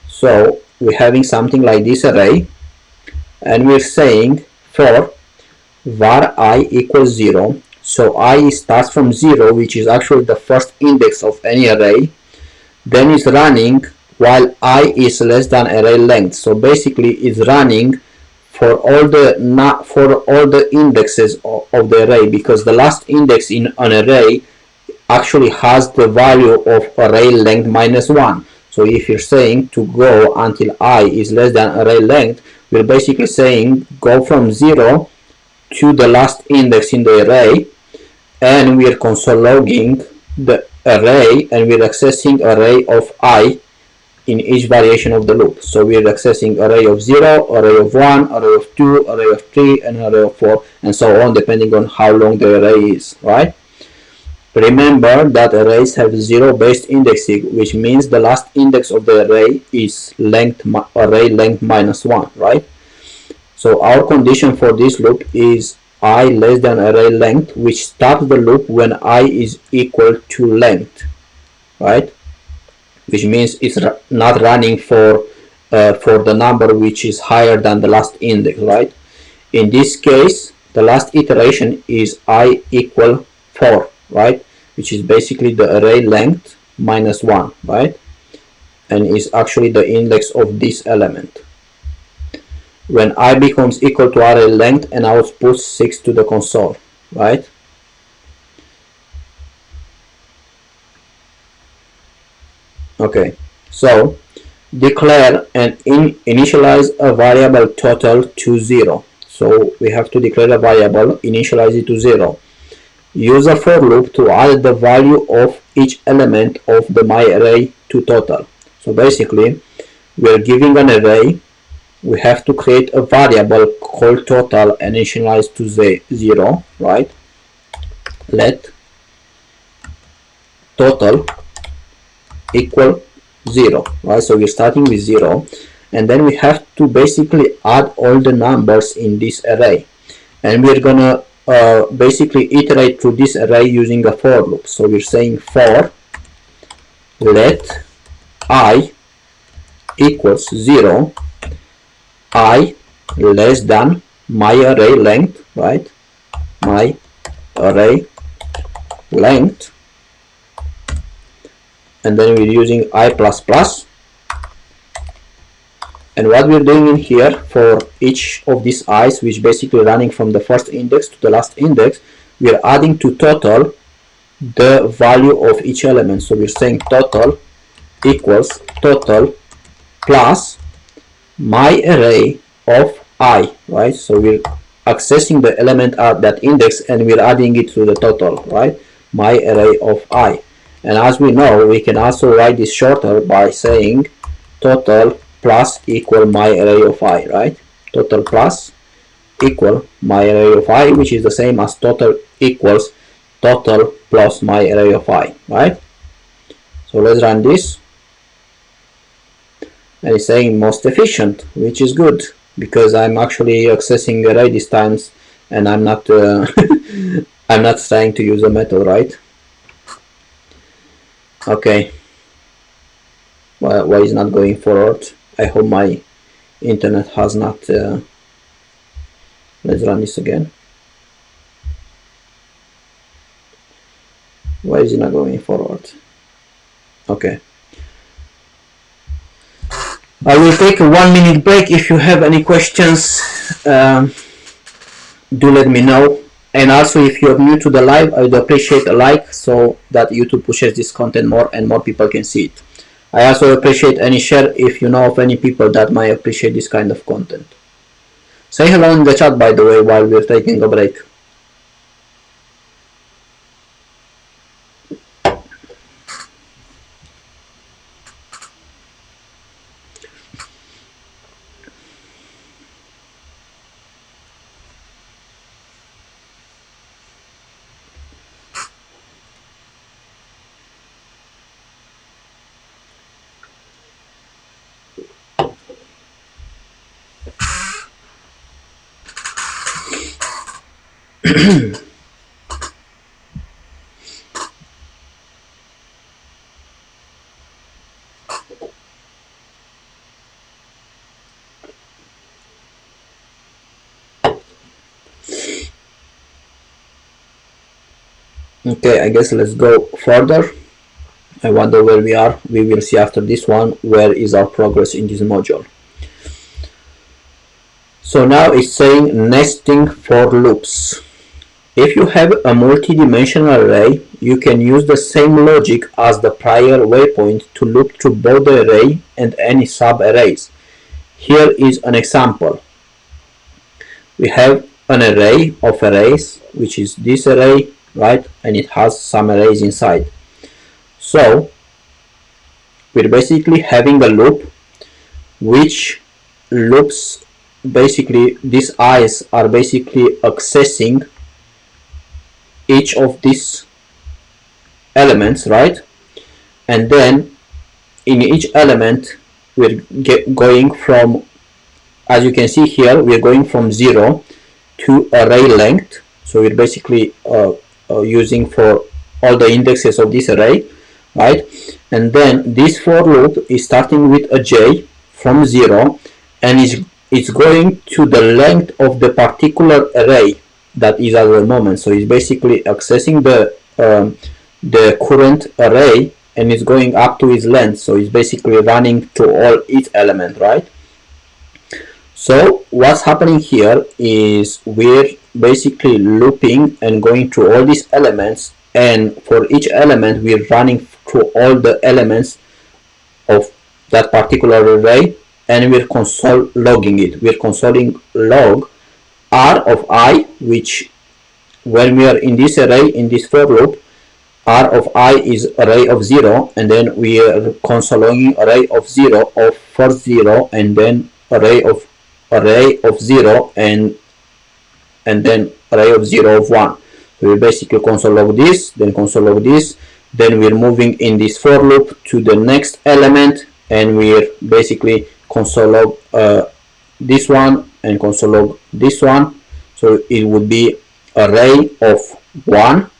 So we're having something like this array, and we're saying for var I equals 0. So I starts from 0, which is actually the first index of any array. Then it's running while I is less than array length. So basically it's running for all the indexes of the array, because the last index in an array actually has the value of array length minus 1. So if you're saying to go until I is less than array length, we're basically saying go from 0 to the last index in the array, and we're console logging the array, and we're accessing array of I in each variation of the loop. So we're accessing array of 0, array of 1, array of 2, array of 3, and array of 4, and so on, depending on how long the array is, right? Remember that arrays have 0-based indexing, which means the last index of the array is array length minus 1, right? So our condition for this loop is I less than array length, which starts the loop when I is equal to length, right? Which means it's not running for the number which is higher than the last index, right? In this case, the last iteration is I equal 4, right? Which is basically the array length minus 1, right? And is actually the index of this element. When I becomes equal to array length, and output 6 to the console, right? Okay, so declare and initialize a variable total to 0. So we have to declare a variable, initialize it to 0. Use a for loop to add the value of each element of the my array to total. So basically, we are giving an array. We have to create a variable called total and initialize to 0, right? Let total equal 0, right? So we're starting with 0, and then we have to basically add all the numbers in this array, and we're gonna basically iterate through this array using a for loop. So we're saying for let I equals 0, I less than my array length, right? My array length, and then we're using I++. And what we're doing in here for each of these i's, which basically running from the first index to the last index, we're adding to total the value of each element. So we're saying total equals total plus my array of I, right? So we're accessing the element at that index and we're adding it to the total, right? My array of I. And as we know, we can also write this shorter by saying total plus equal my array of I, right? Total plus equal my array of I, which is the same as total equals total plus my array of I, right? So let's run this. And it's saying most efficient, which is good because I'm actually accessing array these times and I'm not I'm not trying to use a method, right? Okay. Well, why is not going forward? I hope my internet has not let's run this again. Why is it not going forward? Okay. I will take a 1 minute break. If you have any questions, do let me know. And also, if you're new to the live, I would appreciate a like so that YouTube pushes this content more and more people can see it. I also appreciate any share if you know of any people that might appreciate this kind of content. Say hello in the chat, by the way, while we're taking a break. Okay, I guess let's go further. I wonder where we are. We will see after this one where is our progress in this module. So now it's saying nesting for loops. If you have a multi-dimensional array, you can use the same logic as the prior waypoint to loop through both the array and any sub-arrays. Here is an example. We have an array of arrays, which is this array, right? And it has some arrays inside. So we're basically having a loop which loops, basically these eyes are basically accessing each of these elements, right? And then in each element we're going from, as you can see here, we're going from 0 to array length. So we're basically using for all the indexes of this array, right? And then this for loop is starting with a j from 0 and it's going to the length of the particular array that is at the moment. So it's basically accessing the current array and it's going up to its length. So it's basically running to all each element, right? So what's happening here is we're basically looping and going through all these elements, and for each element we're running through all the elements of that particular array, and we're console logging it. We're consoling log r of I, which when we are in this array, in this for loop, r of I is array of 0, and then we are consoling array of 0 of first 0, and then array of 0 and then array of 0 of 1. So we basically console log this, then console log this, then we're moving in this for loop to the next element, and we're basically console log this one and console log this one. So it would be array of 1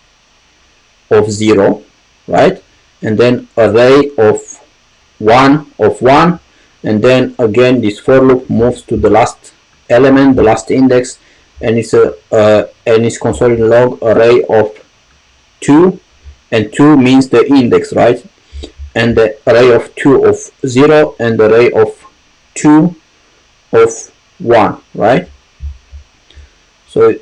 of 0, right? And then array of 1 of 1, and then again this for loop moves to the last element, the last index, and it's consoling log array of 2, and 2 means the index, right? And the array of 2 of 0 and the array of 2 of 1, right? So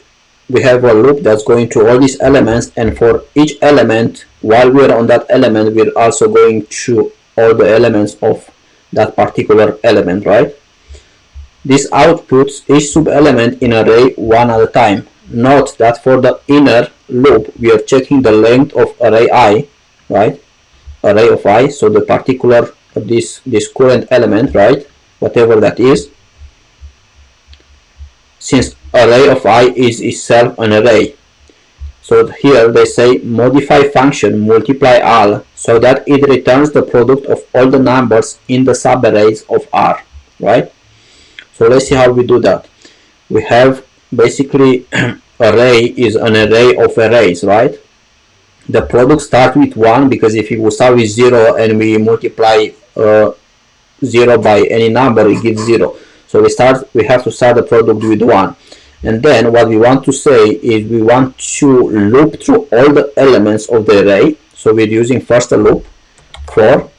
we have a loop that's going through all these elements, and for each element, while we're on that element, we're also going through all the elements of that particular element, right? this outputs each sub-element in array one at a time. Note that for the inner loop we are checking the length of array I, right? Array of I, so the particular this current element, right? Whatever that is. Since array of I is itself an array. So here they say modify function multiply all so that it returns the product of all the numbers in the subarrays of R, right? So let's see how we do that. We have basically array is an array of arrays, right? The product starts with 1 because if we start with 0 and we multiply 0 by any number, it gives 0. So we have to start the product with 1. And then what we want to say is we want to loop through all the elements of the array. So we're using first a loop for,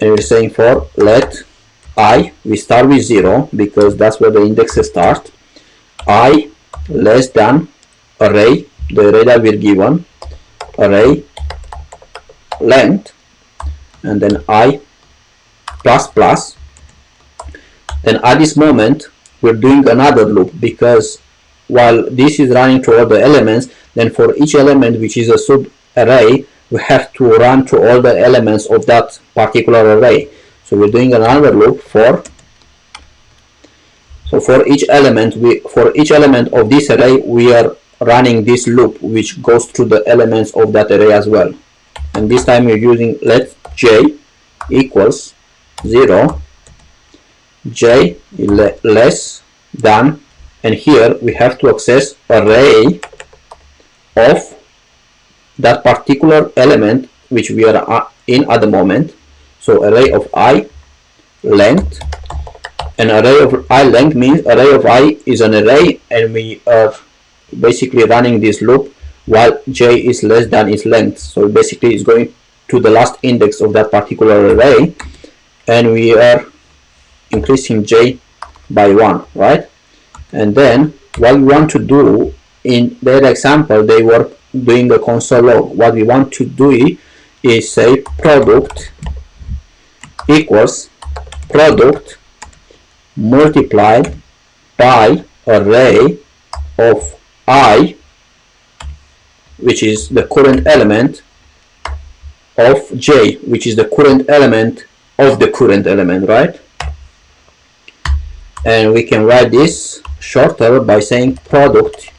and we're saying for let I, we start with 0 because that's where the indexes start, I less than array, the array that we're given, array length, and then I plus plus. Then at this moment we're doing another loop because while this is running through all the elements, then for each element which is a sub array we have to run through all the elements of that particular array. So we're doing another loop for, so for each element of this array we are running this loop which goes through the elements of that array as well. And this time we're using let j equals 0, j less than, and here we have to access array of that particular element which we are in at the moment. So array of I length, and array of I length means array of I is an array and we are basically running this loop while j is less than its length. So basically it's going to the last index of that particular array and we are increasing j by 1, right? And then what we want to do, in their example they were doing a console log. What we want to do is say product equals product multiplied by array of I, which is the current element, of j, which is the current element of the current element, right? And we can write this shorter by saying product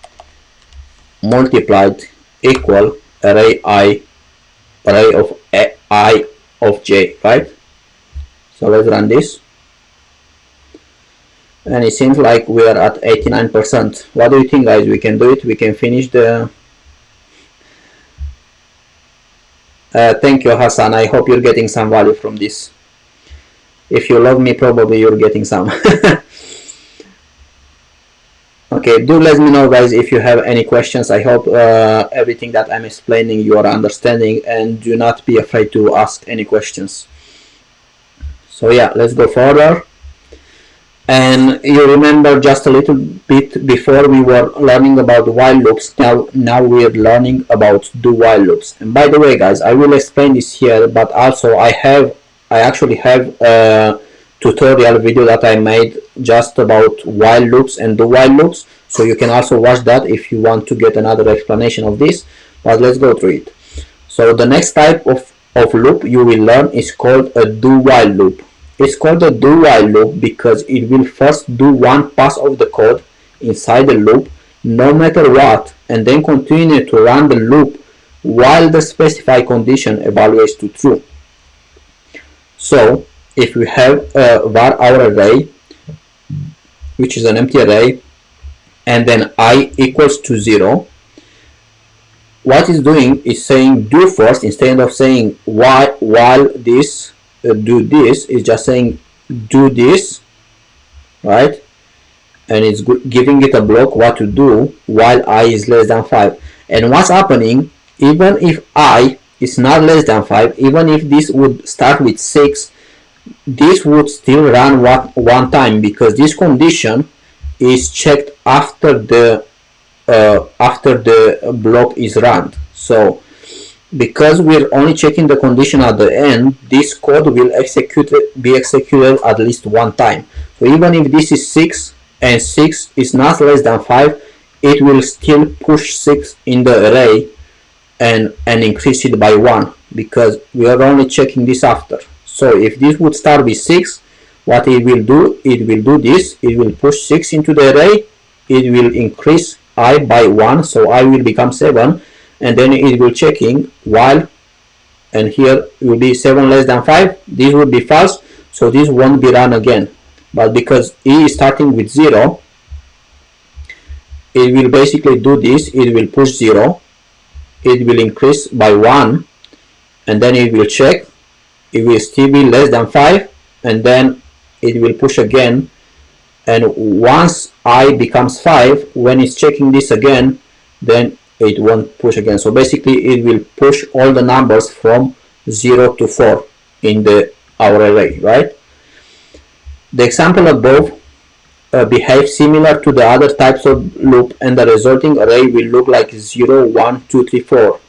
multiplied equal array of j, right? So let's run this, and it seems like we are at 89%. What do you think, guys? We can do it. We can finish the thank you, Hassan. I hope you're getting some value from this. If you love me, probably you're getting some. Okay, do let me know, guys, if you have any questions. I hope everything that I'm explaining you are understanding, and do not be afraid to ask any questions. So yeah, let's go further. And you remember just a little bit before we were learning about while loops. Now we're learning about do while loops. And by the way, guys, I will explain this here, but also I actually have a tutorial video that I made just about while loops and do while loops, so you can also watch that if you want to get another explanation of this. But let's go through it. So the next type of loop you will learn is called a do while loop. It's called a do while loop because it will first do one pass of the code inside the loop no matter what, and then continue to run the loop while the specified condition evaluates to true. So if we have a var our array, which is an empty array, and then I equals to 0, what it's doing is saying do first, instead of saying while this do this, is just saying do this, right? And it's giving it a block what to do while I is less than 5. And what's happening, even if I is not less than 5, even if this would start with 6, this would still run one time, because this condition is checked after the block is run. So because we're only checking the condition at the end, this code will be executed at least one time. So even if this is 6 and 6 is not less than 5, it will still push 6 in the array and increase it by 1, because we are only checking this after. So if this would start with 6, what it will do this, it will push 6 into the array, it will increase I by 1, so I will become 7, and then it will checking while, and here will be 7 less than 5, this will be false, so this won't be run again. But because E is starting with 0, it will basically do this, it will push 0, it will increase by 1, and then it will check, it will still be less than 5, and then it will push again, and once I becomes 5, when it's checking this again, then it won't push again. So basically it will push all the numbers from 0 to 4 in our array, right? The example above behaves similar to the other types of loop, and the resulting array will look like 0, 1, 2, 3, 4.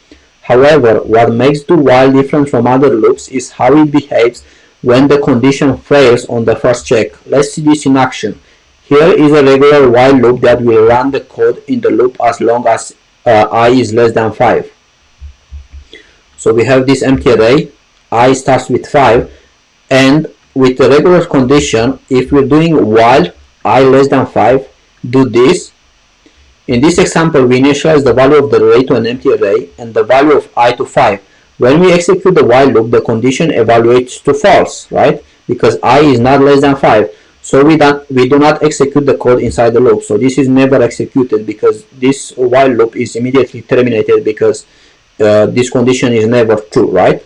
However, what makes do while different from other loops is how it behaves when the condition fails on the first check. Let's see this in action. Here is a regular while loop that will run the code in the loop as long as I is less than 5. So we have this empty array, I starts with 5, and with the regular condition, if we're doing while I less than 5, do this. In this example, we initialize the value of the array to an empty array and the value of I to 5. When we execute the while loop, the condition evaluates to false, right? Because I is not less than 5. So we do not execute the code inside the loop. So this is never executed because this while loop is immediately terminated because this condition is never true, right?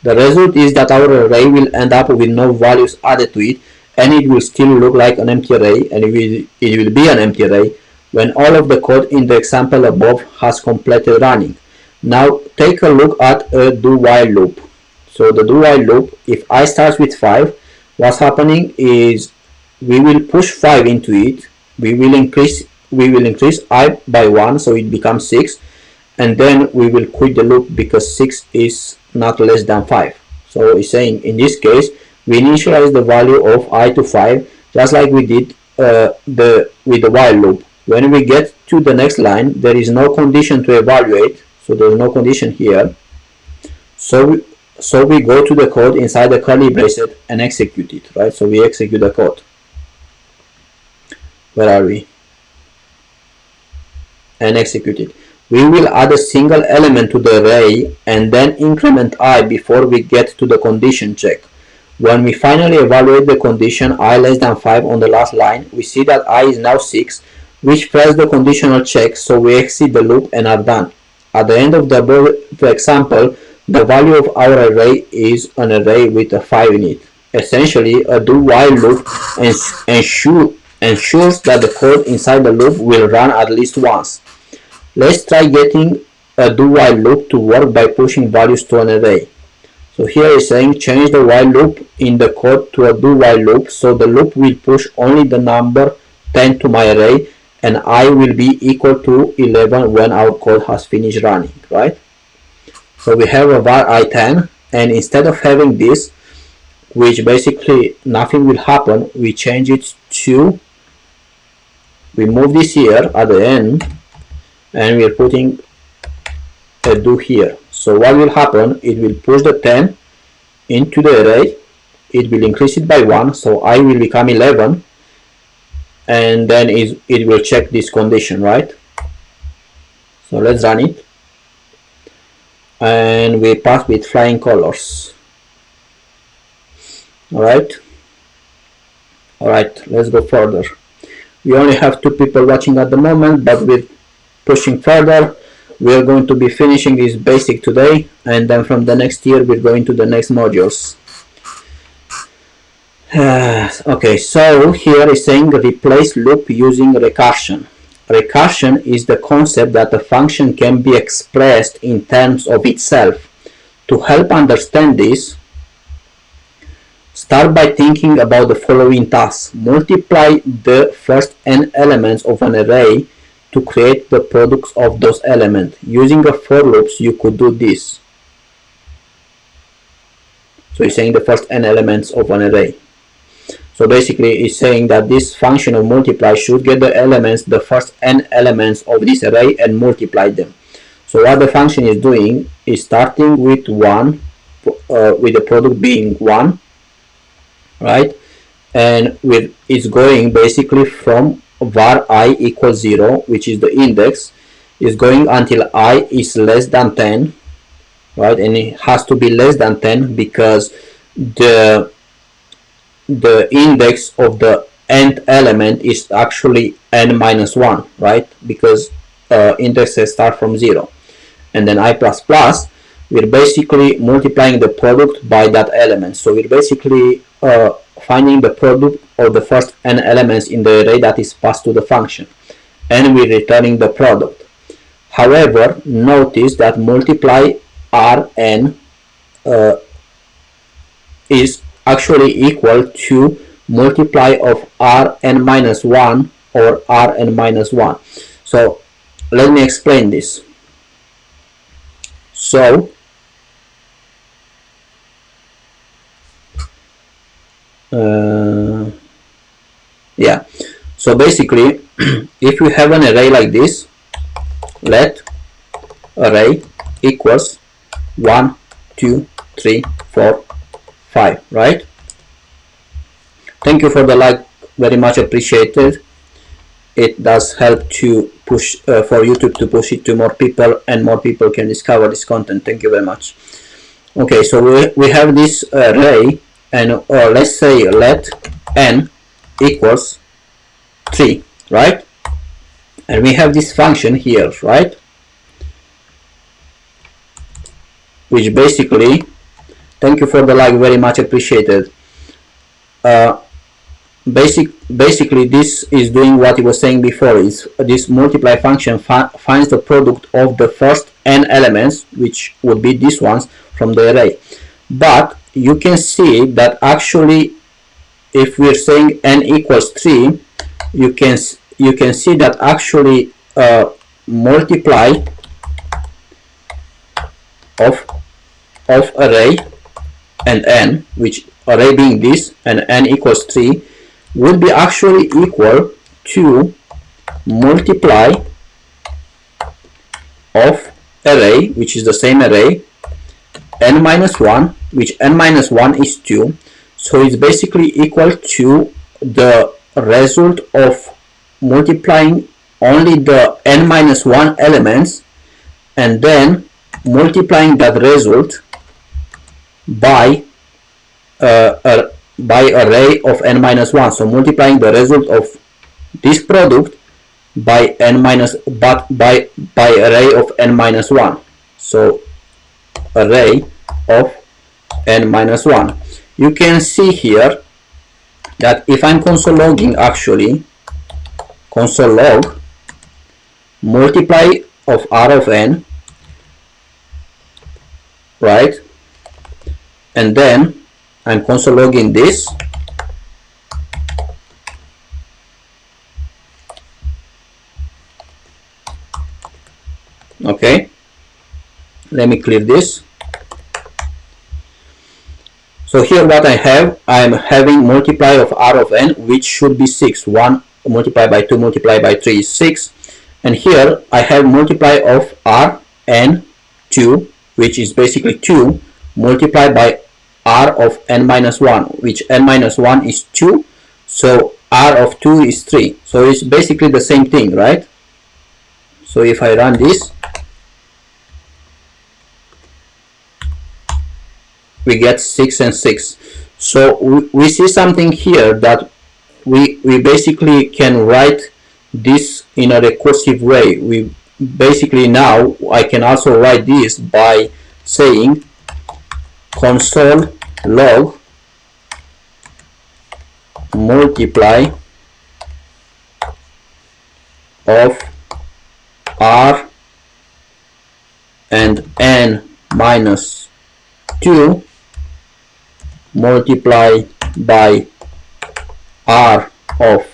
The result is that our array will end up with no values added to it, and it will still look like an empty array, and it will be an empty array when all of the code in the example above has completed running. Now take a look at a do while loop. So the do while loop, if I starts with 5, what's happening is we will push 5 into it, we will increase I by 1, so it becomes 6, and then we will quit the loop because 6 is not less than 5. So it's saying in this case we initialize the value of I to 5 just like we did with the while loop. When we get to the next line, there is no condition to evaluate, so there is no condition here. So we go to the code inside the curly bracelet and execute it, right? So we execute the code. Where are we? And execute it. We will add a single element to the array and then increment I before we get to the condition check. When we finally evaluate the condition I less than 5 on the last line, we see that I is now 6, which fails the conditional check, so we exit the loop and are done. At the end of the above example, the value of our array is an array with a 5 in it. Essentially, a do while loop ensures that the code inside the loop will run at least once. Let's try getting a do while loop to work by pushing values to an array. So here is saying change the while loop in the code to a do while loop, so the loop will push only the number 10 to my array and I will be equal to 11 when our code has finished running, right? So we have a var I10, and instead of having this, which basically nothing will happen, we change it to, we move this here at the end, and we are putting a do here. So what will happen, it will push the 10 into the array, it will increase it by 1, so I will become 11, and then it will check this condition, right? So let's run it, and we pass with flying colors. Alright, let's go further. We only have 2 people watching at the moment, but we're pushing further. We are going to be finishing this basic today, and then from the next year we're going to the next modules. Okay, so here is saying replace loop using recursion. Recursion is the concept that a function can be expressed in terms of itself. To help understand this, start by thinking about the following tasks. Multiply the first n elements of an array to create the products of those elements. Using a for loops, you could do this. So you're saying the first n elements of an array. So basically it's saying that this function of multiply should get the elements, the first n elements of this array, and multiply them. So what the function is doing is starting with 1, with the product being 1, right? And with it's going basically from var I equals 0, which is the index, is going until I is less than 10, right? And it has to be less than 10 because the index of the nth element is actually n minus 1, right? Because indexes start from 0. And then I plus plus, we're basically multiplying the product by that element. So we're basically finding the product of the first n elements in the array that is passed to the function, and we're returning the product. However, notice that multiply Rn is actually equal to multiply of Rn minus 1 or Rn minus 1. So let me explain this. So yeah, so basically if we have an array like this, let array equals 1 2 3 4 5, right? Thank you for the like, very much appreciated. It does help to push for YouTube to push it to more people, and more people can discover this content. Thank you very much. Okay, so we have this array, and let's say let n equals 3, right? And we have this function here, right? Which basically, thank you for the like, very much appreciated. Basically this is doing what it was saying before. Is this multiply function finds the product of the first n elements, which would be these ones, from the array. But you can see that actually if we're saying n equals 3, you can see that actually multiply of array and n, which array being this and n equals 3, would be actually equal to multiply of array, which is the same array, n minus 1, which n minus 1 is 2. So it's basically equal to the result of multiplying only the n minus 1 elements and then multiplying that result by array of n minus 1. So multiplying the result of this product by n minus by array of n minus 1. So array of n minus 1. You can see here that if I'm console logging, actually console log multiply of r of n, right? And then I'm console logging this, okay. Let me clear this. So here what I have, I'm having multiply of r of n, which should be 6. 1 multiplied by 2 multiplied by 3 is 6. And here I have multiply of r n 2, which is basically 2 multiplied by r of n minus 1, which n minus 1 is 2. So r of 2 is 3. So it's basically the same thing, right? So if I run this, we get 6 and 6. So we see something here that we basically can write this in a recursive way. We basically, now I can also write this by saying console log multiply of r and n minus 2 multiply by r of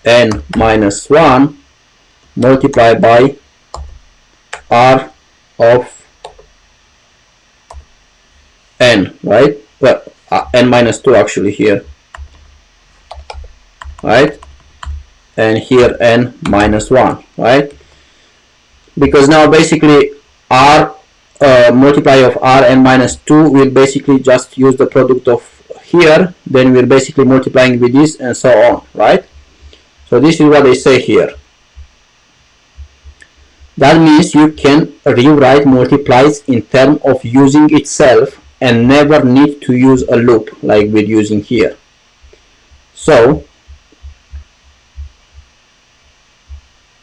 n minus 1 multiply by r of n, right? Well, n minus 2 actually here. right? And here n minus 1, right? Because now basically r multiply of r n minus 2 will basically just use the product of here, then we're basically multiplying with this and so on, right? So this is what they say here. That means you can rewrite multiplies in terms of using itself and never need to use a loop like we're using here. So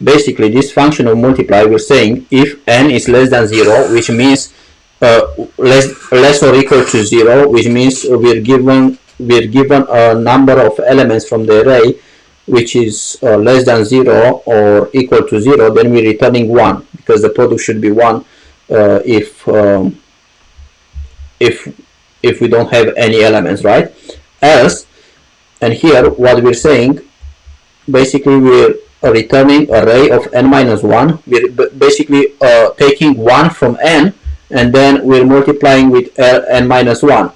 basically this function of multiply, we're saying if n is less than 0, which means less or equal to 0, which means we're given a number of elements from the array which is less than 0 or equal to 0, then we're returning 1, because the product should be 1 if we don't have any elements, right? Else, and here what we're saying, basically we're returning array of n minus 1. We're basically taking 1 from n, and then we're multiplying with n minus 1.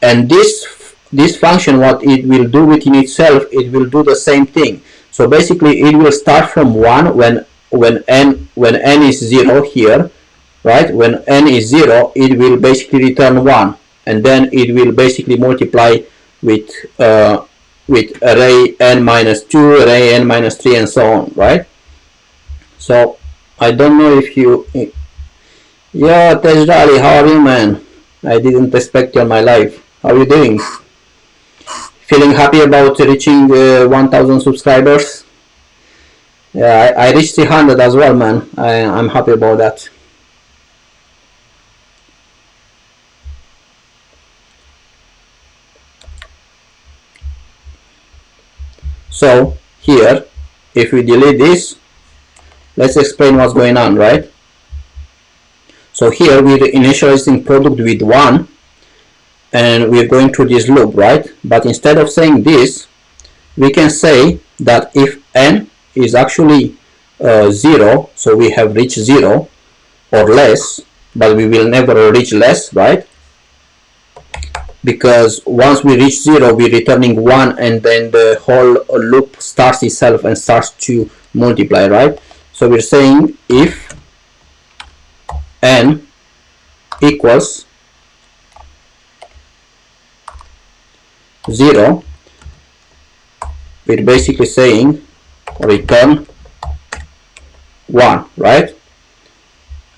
And this function, what it will do within itself, it will do the same thing. So basically it will start from 1 when n is 0 here, right? When n is 0, it will basically return 1, and then it will basically multiply with array n minus 2, array n minus 3, and so on, right? So I don't know if you, yeah, Tejrali, how are you, man? I didn't expect you on my life. How are you doing? Feeling happy about reaching 1000 subscribers? Yeah, I reached 300 as well, man. I'm happy about that. So here, if we delete this, let's explain what's going on, right? So here we're initializing product with 1, and we're going through this loop, right? But instead of saying this, we can say that if n is actually 0, so we have reached 0 or less, but we will never reach less, right? Because once we reach 0, we're returning 1, and then the whole loop starts itself and starts to multiply, right? So we're saying if n equals 0, we're basically saying return 1, right?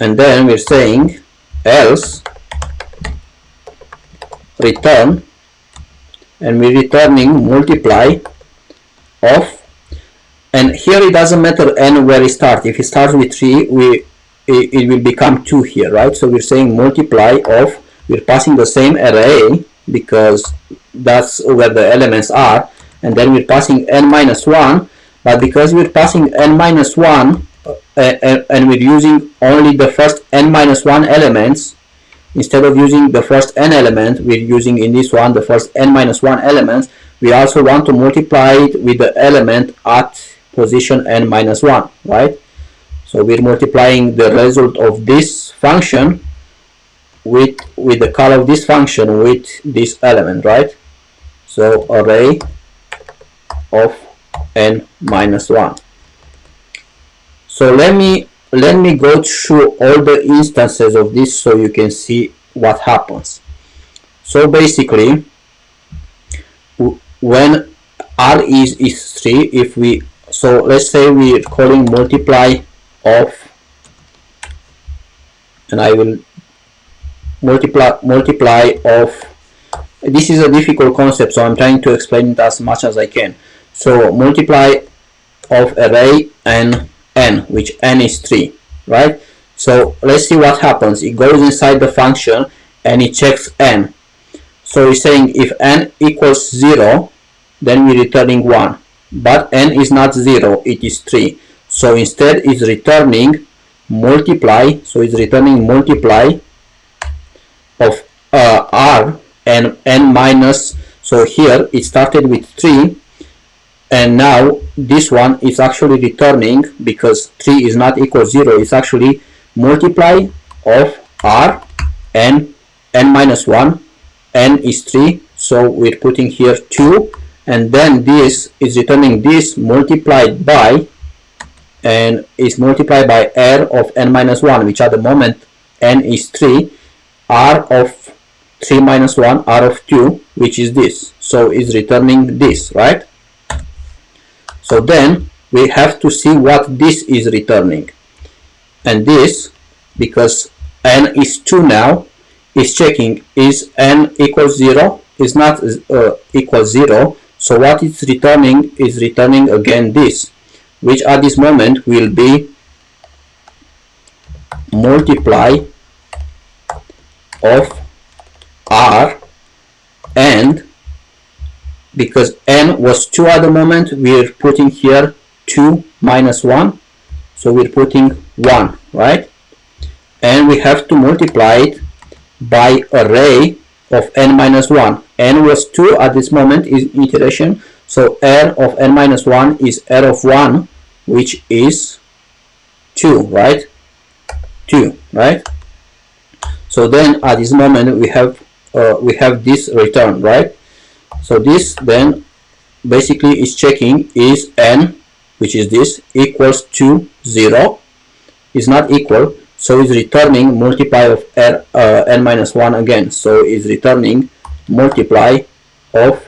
And then we're saying else return, and we're returning multiply of, and here it doesn't matter n where it starts. If it starts with 3, it will become 2 here, right? So we're saying multiply of, we're passing the same array because that's where the elements are, and then we're passing n minus 1, but because we're passing n minus 1 and we're using only the first n minus 1 elements, instead of using the first n element, we're using in this one the first n minus 1 elements. We also want to multiply it with the element at position n minus 1, right? So we're multiplying the result of this function with the call of this function with this element, right? So array of n minus 1. So let me go through all the instances of this so you can see what happens. So basically, when r is 3, if we, so let's say we're calling multiply of, and I will multiply of, this is a difficult concept, so I'm trying to explain it as much as I can. So multiply of array and n, which n is 3, right? So let's see what happens. It goes inside the function and it checks n. So it's saying if n equals 0, then we're returning 1, but n is not 0, it is 3. So instead it's returning multiply, so it's returning multiply of r and n minus, so here it started with 3, and now this one is actually returning, because 3 is not equal 0, it's actually multiply of r and n minus 1, n is 3, so we're putting here 2, and then this is returning this multiplied by, and is multiplied by r of n minus 1, which at the moment n is 3, r of 3 minus 1, r of 2, which is this. So is returning this, right? So then we have to see what this is returning. And this, because n is 2 now, is checking is n equals 0, is not equals 0. So what it's returning is returning again this, which at this moment will be multiply of r, and because n was 2 at the moment, we're putting here 2 minus 1, so we're putting 1, right? And we have to multiply it by array of n minus 1. N was 2 at this moment, is iteration, so r of n minus 1 is r of 1, which is 2, right? 2, right? So then at this moment we have this return, right? So this then basically is checking is n, which is this, equals to 0, is not equal, so is returning multiply of r, n minus 1 again, so is returning multiply of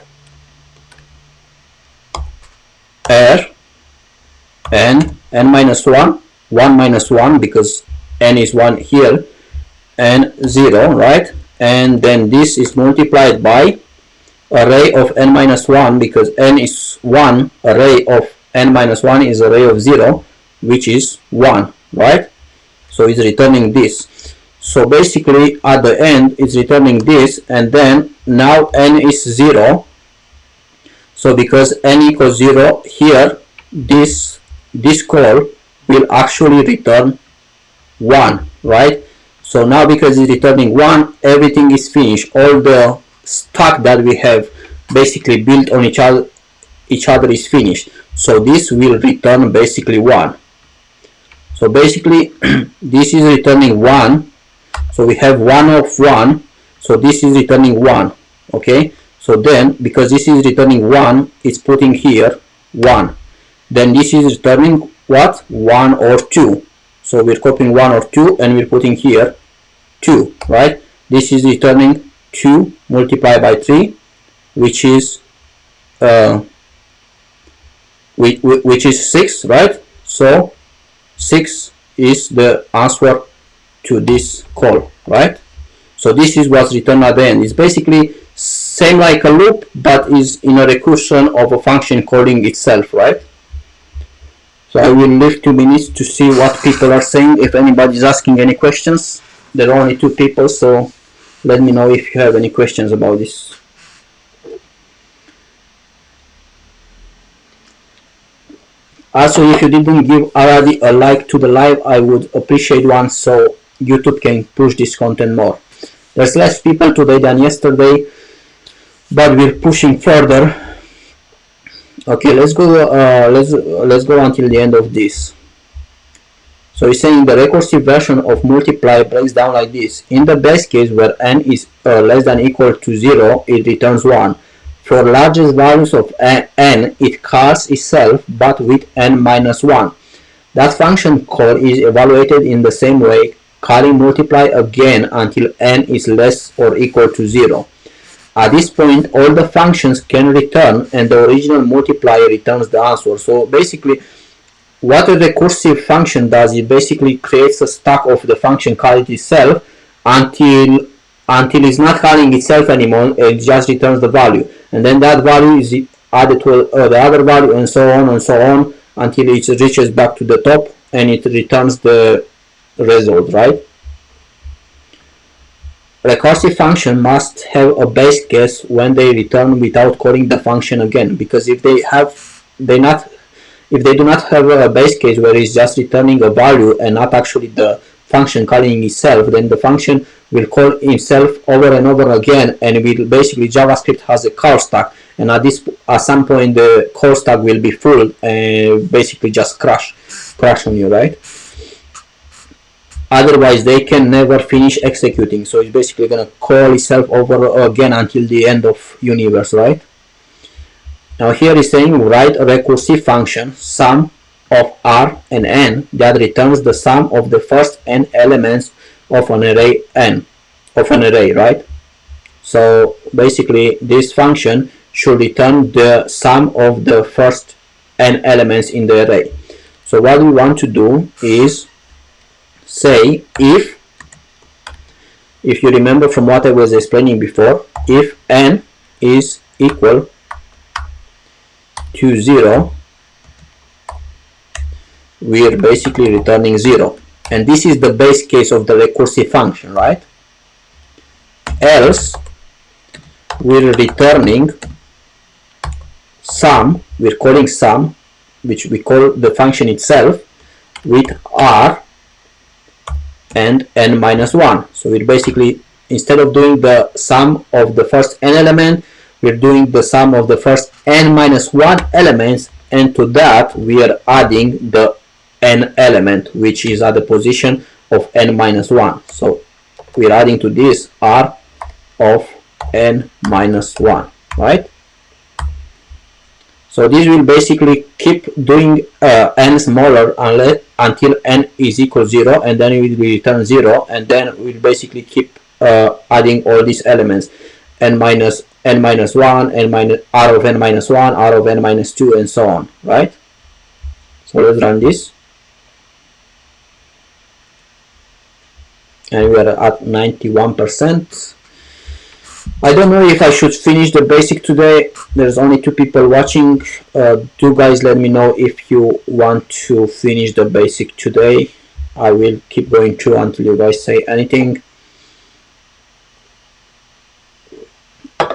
r n minus 1, 1 minus 1 because n is 1 here, and 0, right? And then this is multiplied by array of n minus 1, because n is 1, array of n minus 1 is array of 0, which is 1, right? So it's returning this. So basically at the end it's returning this, and then now n is 0, so because n equals 0 here, this call will actually return 1, right? So now because it's returning 1, everything is finished. All the stack that we have basically built on each other is finished. So this will return basically 1. So basically this is returning 1. So we have 1 of 1. So this is returning 1. Okay. So then because this is returning 1, it's putting here 1. Then this is returning what? 1 or 2. So we're copying 1 or 2 and we're putting here 2, right? This is returning 2 multiplied by 3, which is 6, right? So 6 is the answer to this call, right? So this is what's returned at the end. It's basically same like a loop, but is in a recursion of a function calling itself, right? So I will leave 2 minutes to see what people are saying. If anybody is asking any questions, there are only 2 people, so let me know if you have any questions about this. Also, if you didn't give already a like to the live, I would appreciate one, so YouTube can push this content more. There's less people today than yesterday, but we're pushing further. Okay, let's go until the end of this. So it's saying the recursive version of multiply breaks down like this. In the base case where n is less than or equal to 0, it returns 1. For largest values of n, it calls itself but with n minus 1. That function call is evaluated in the same way, calling multiply again until n is less or equal to 0. At this point, all the functions can return and the original multiply returns the answer. So basically, what a recursive function does, it basically creates a stack of the function called itself until it's not calling itself anymore, it just returns the value. And then that value is added to the other value, and so on until it reaches back to the top and it returns the result, right? Recursive function must have a base case when they return without calling the function again, because if they do not have a base case where it's just returning a value and not actually the function calling itself, then the function will call itself over and over again, and will basically JavaScript has a call stack, and at some point the call stack will be full and basically just crash on you, right? Otherwise they can never finish executing, so it's basically gonna call itself over again until the end of universe, right? Now here is saying write a recursive function sum of r and n that returns the sum of the first n elements of an array n, right? So basically this function should return the sum of the first n elements in the array. So what we want to do is say if you remember from what I was explaining before, if n is equal to 0, we are basically returning 0, and this is the base case of the recursive function, right? Else we're returning sum, we're calling sum, which we call the function itself, with r and n minus 1. So we're basically, instead of doing the sum of the first n element, we're doing the sum of the first n minus 1 elements, and to that we are adding the n element which is at the position of n minus 1. So we're adding to this r of n minus 1, right? So this will basically keep doing n smaller until n is equal 0, and then it will return 0, and then we'll basically keep adding all these elements, n minus 1, n minus r of n minus 1, r of n minus 2, and so on, right? So let's run this, and we are at 91%. I don't know if I should finish the basic today. There's only 2 people watching. Do guys let me know if you want to finish the basic today. I will keep going through until you guys say anything.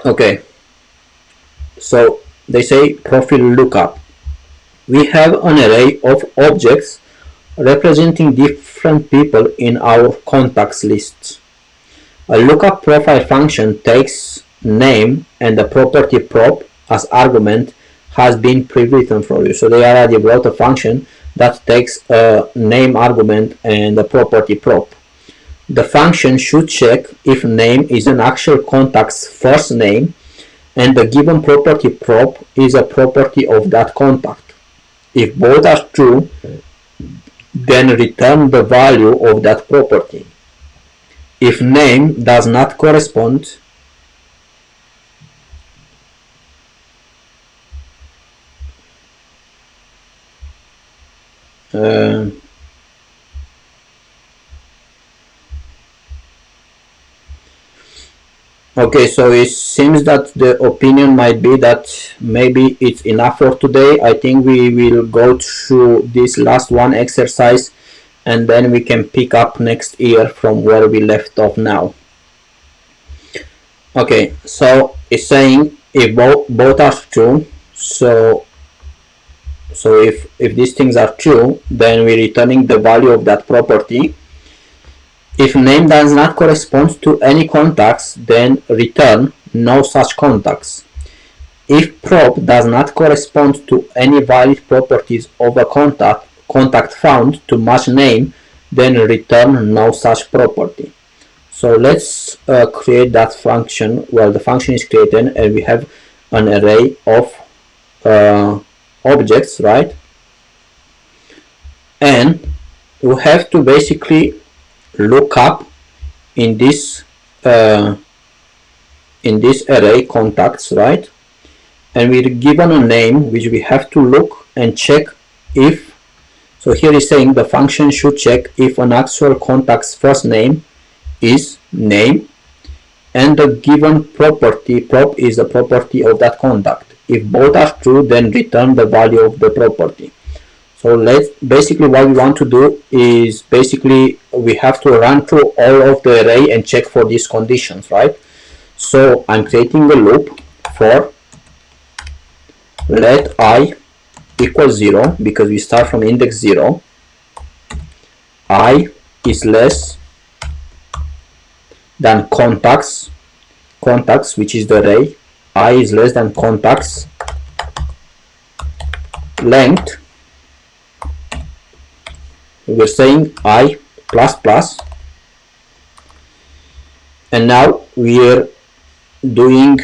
Okay, so they say profile lookup. We have an array of objects representing different people in our contacts list. A lookup profile function takes name and the property prop as argument has been pre-written for you. So they already wrote a function that takes a name argument and the property prop. The function should check if name is an actual contact's first name and the given property prop is a property of that contact. If both are true, then return the value of that property. If name does not correspond, okay, so it seems that the opinion might be that maybe it's enough for today. I think we will go through this last one exercise, and then we can pick up next year from where we left off now. Okay, so it's saying if both are true, so if these things are true, then we're returning the value of that property. If name does not correspond to any contacts, then return no such contacts. If prop does not correspond to any valid properties of a contact found to match name, then return no such property. So let's create that function. Well, the function is created and we have an array of objects, right? And we have to basically look up in this array contacts, right? And we're given a name which we have to look and check if. So here is saying the function should check if an actual contact's first name is name and the given property prop is the property of that contact. If both are true, then return the value of the property. So let's basically what we want to do is basically we have to run through all of the array and check for these conditions, right? So I'm creating a loop for let I equals 0 because we start from index 0. I is less than contacts, which is the array. I is less than contacts length. We're saying I plus plus, and now we are doing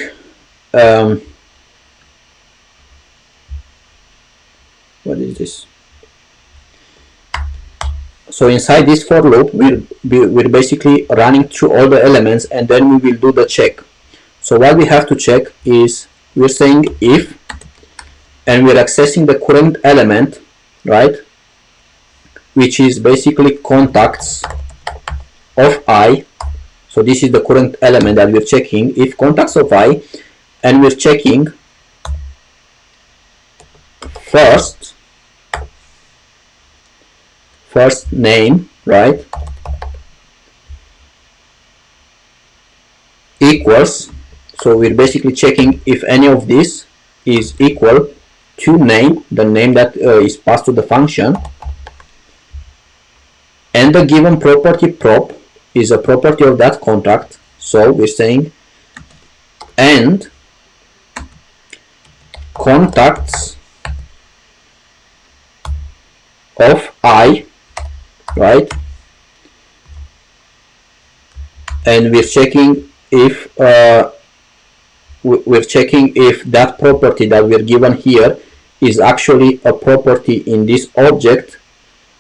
what is this? So inside this for loop, we're basically running through all the elements, and then we will do the check. So what we have to check is, we're saying if, and we're accessing the current element, right, which is basically contacts of I. So this is the current element that we're checking, if contacts of I, and we're checking first name, right, equals, so we're basically checking if any of this is equal to name, the name that is passed to the function, and the given property prop is a property of that contract. So we're saying and contacts of I, right, and we're checking if that property that we're given here is actually a property in this object,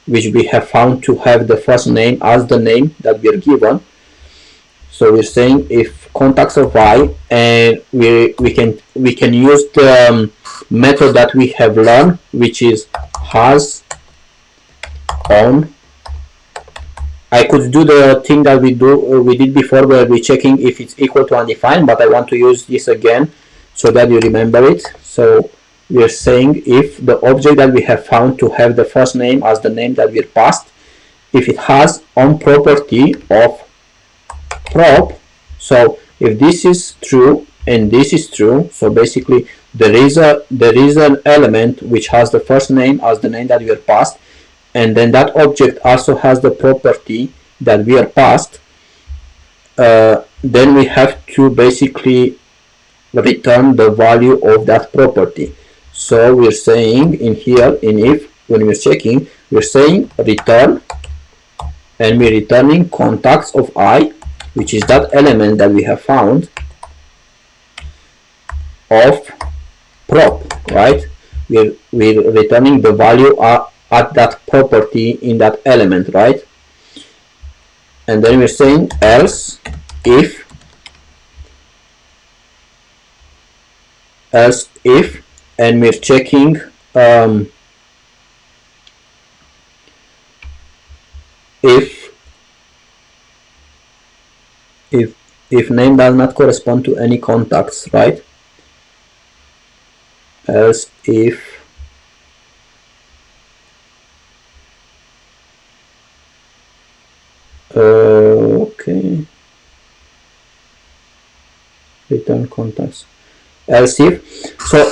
which we have found to have the first name as the name that we're given. So we're saying if contacts of I, and we can use the method that we have learned, which is has on. I could do the thing that we did before, where we're checking if it's equal to undefined, but I want to use this again so that you remember it. So we're saying if the object that we have found to have the first name as the name that we're passed, if it has on property of prop. So if this is true and this is true, so basically there is an element which has the first name as the name that we are passed, and then that object also has the property that we are passed, then we have to basically return the value of that property. So we're saying in here, in if, when we're checking, we're saying return, and we're returning contacts of I, which is that element that we have found, of prop, right? We're returning the value at that property in that element, right? And then we're saying else if, and we're checking if name does not correspond to any contacts, right? Else if okay, return contacts, else if. So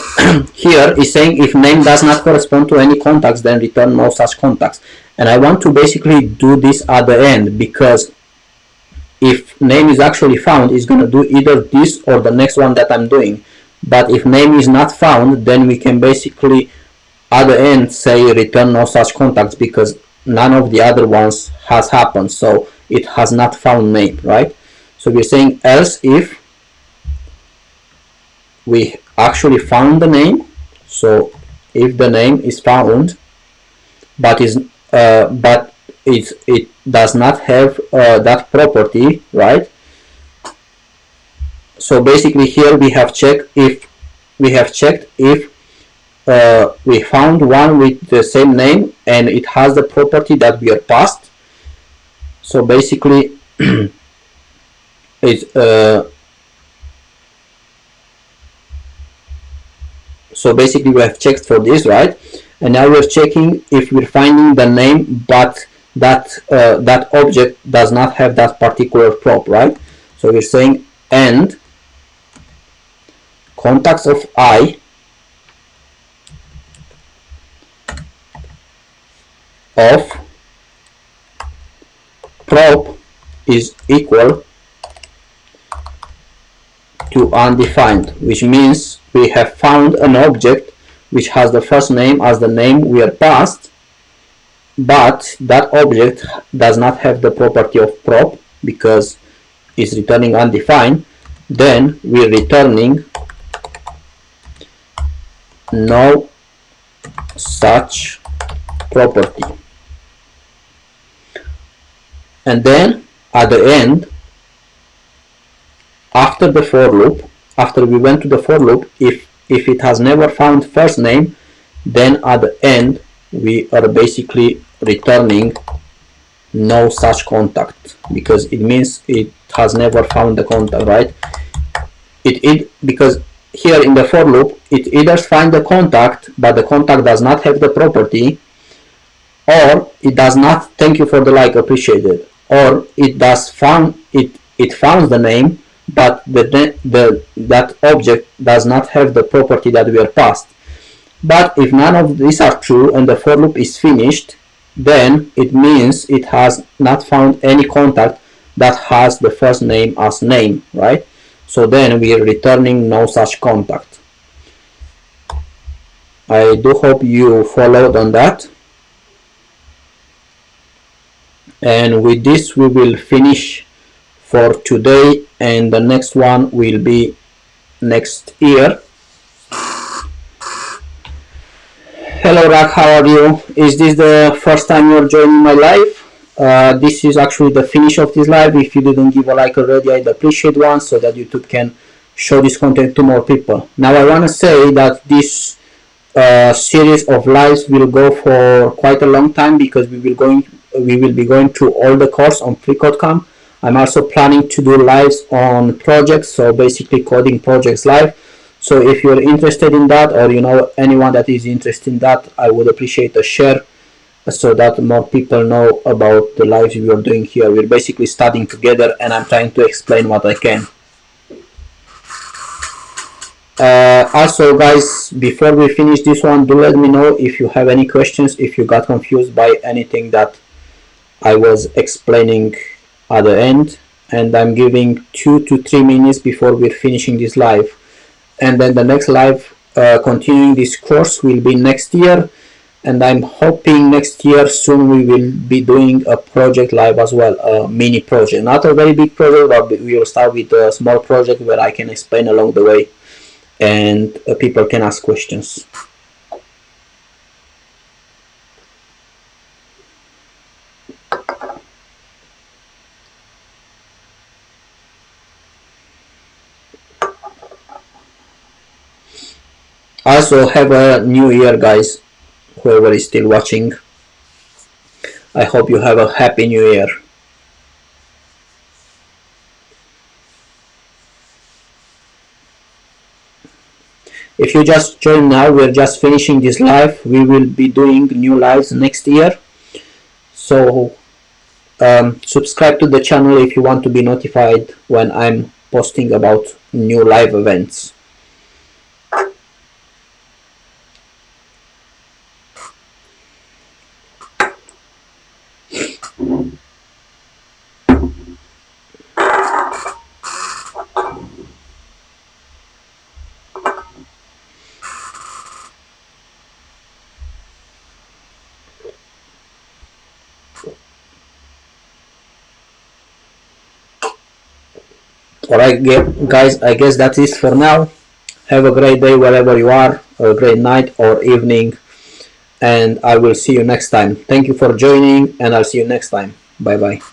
here is saying if name does not correspond to any contacts, then return no such contacts. And I want to basically do this at the end, because if name is actually found, it's going to do either this or the next one that I'm doing. But if name is not found, then we can basically at the end say return no such contacts, because none of the other ones has happened, so it has not found name, right? So we're saying else if we actually found the name. So if the name is found, but it does not have that property, right? So basically here we have checked if we found one with the same name and it has the property that we are passed. So basically it's so basically we have checked for this, right? And now we're checking if we're finding the name, but that that object does not have that particular prop, right? So we're saying and contacts of I of prop is equal to undefined, which means we have found an object which has the first name as the name we are passed, but that object does not have the property of prop because it's returning undefined. Then we're returning no such property. And then at the end, after the for loop, after we went to the for loop, if it has never found first name, then at the end we are basically returning no such contact, because it means it has never found the contact, right? Because here in the for loop it either finds the contact, but the contact does not have the property, or it does not, thank you for the like, appreciated, or it does found it found the name, but that object does not have the property that we are passed. But if none of these are true and the for loop is finished, then it means it has not found any contact that has the first name as name, right? So then we are returning no such contact. I do hope you followed on that. And with this we will finish for today, and the next one will be next year. Hello Rak, how are you? Is this the first time you're joining my live? This is actually the finish of this live. If you didn't give a like already, I'd appreciate one, so that YouTube can show this content to more people. Now I want to say that this series of lives will go for quite a long time, because we will be going through all the course on Freecodecamp. I'm also planning to do lives on projects, so basically coding projects live. So if you're interested in that, or you know anyone that is interested in that, I would appreciate a share, so that more people know about the lives we are doing here. We're basically studying together, and I'm trying to explain what I can. Also guys, before we finish this one, do let me know if you have any questions, if you got confused by anything that I was explaining at the end. And I'm giving 2 to 3 minutes before we're finishing this live. And then the next live continuing this course will be next year, and I'm hoping next year soon we will be doing a project live as well, a mini project, not a very big project, but we will start with a small project where I can explain along the way, and people can ask questions. Also, have a new year guys, whoever is still watching. I hope you have a happy new year. If you just joined now, we're just finishing this live. We will be doing new lives next year, so subscribe to the channel if you want to be notified when I'm posting about new live events. Alright guys, I guess that's it for now. Have a great day wherever you are, a great night or evening, and I will see you next time. Thank you for joining, and I'll see you next time. Bye bye.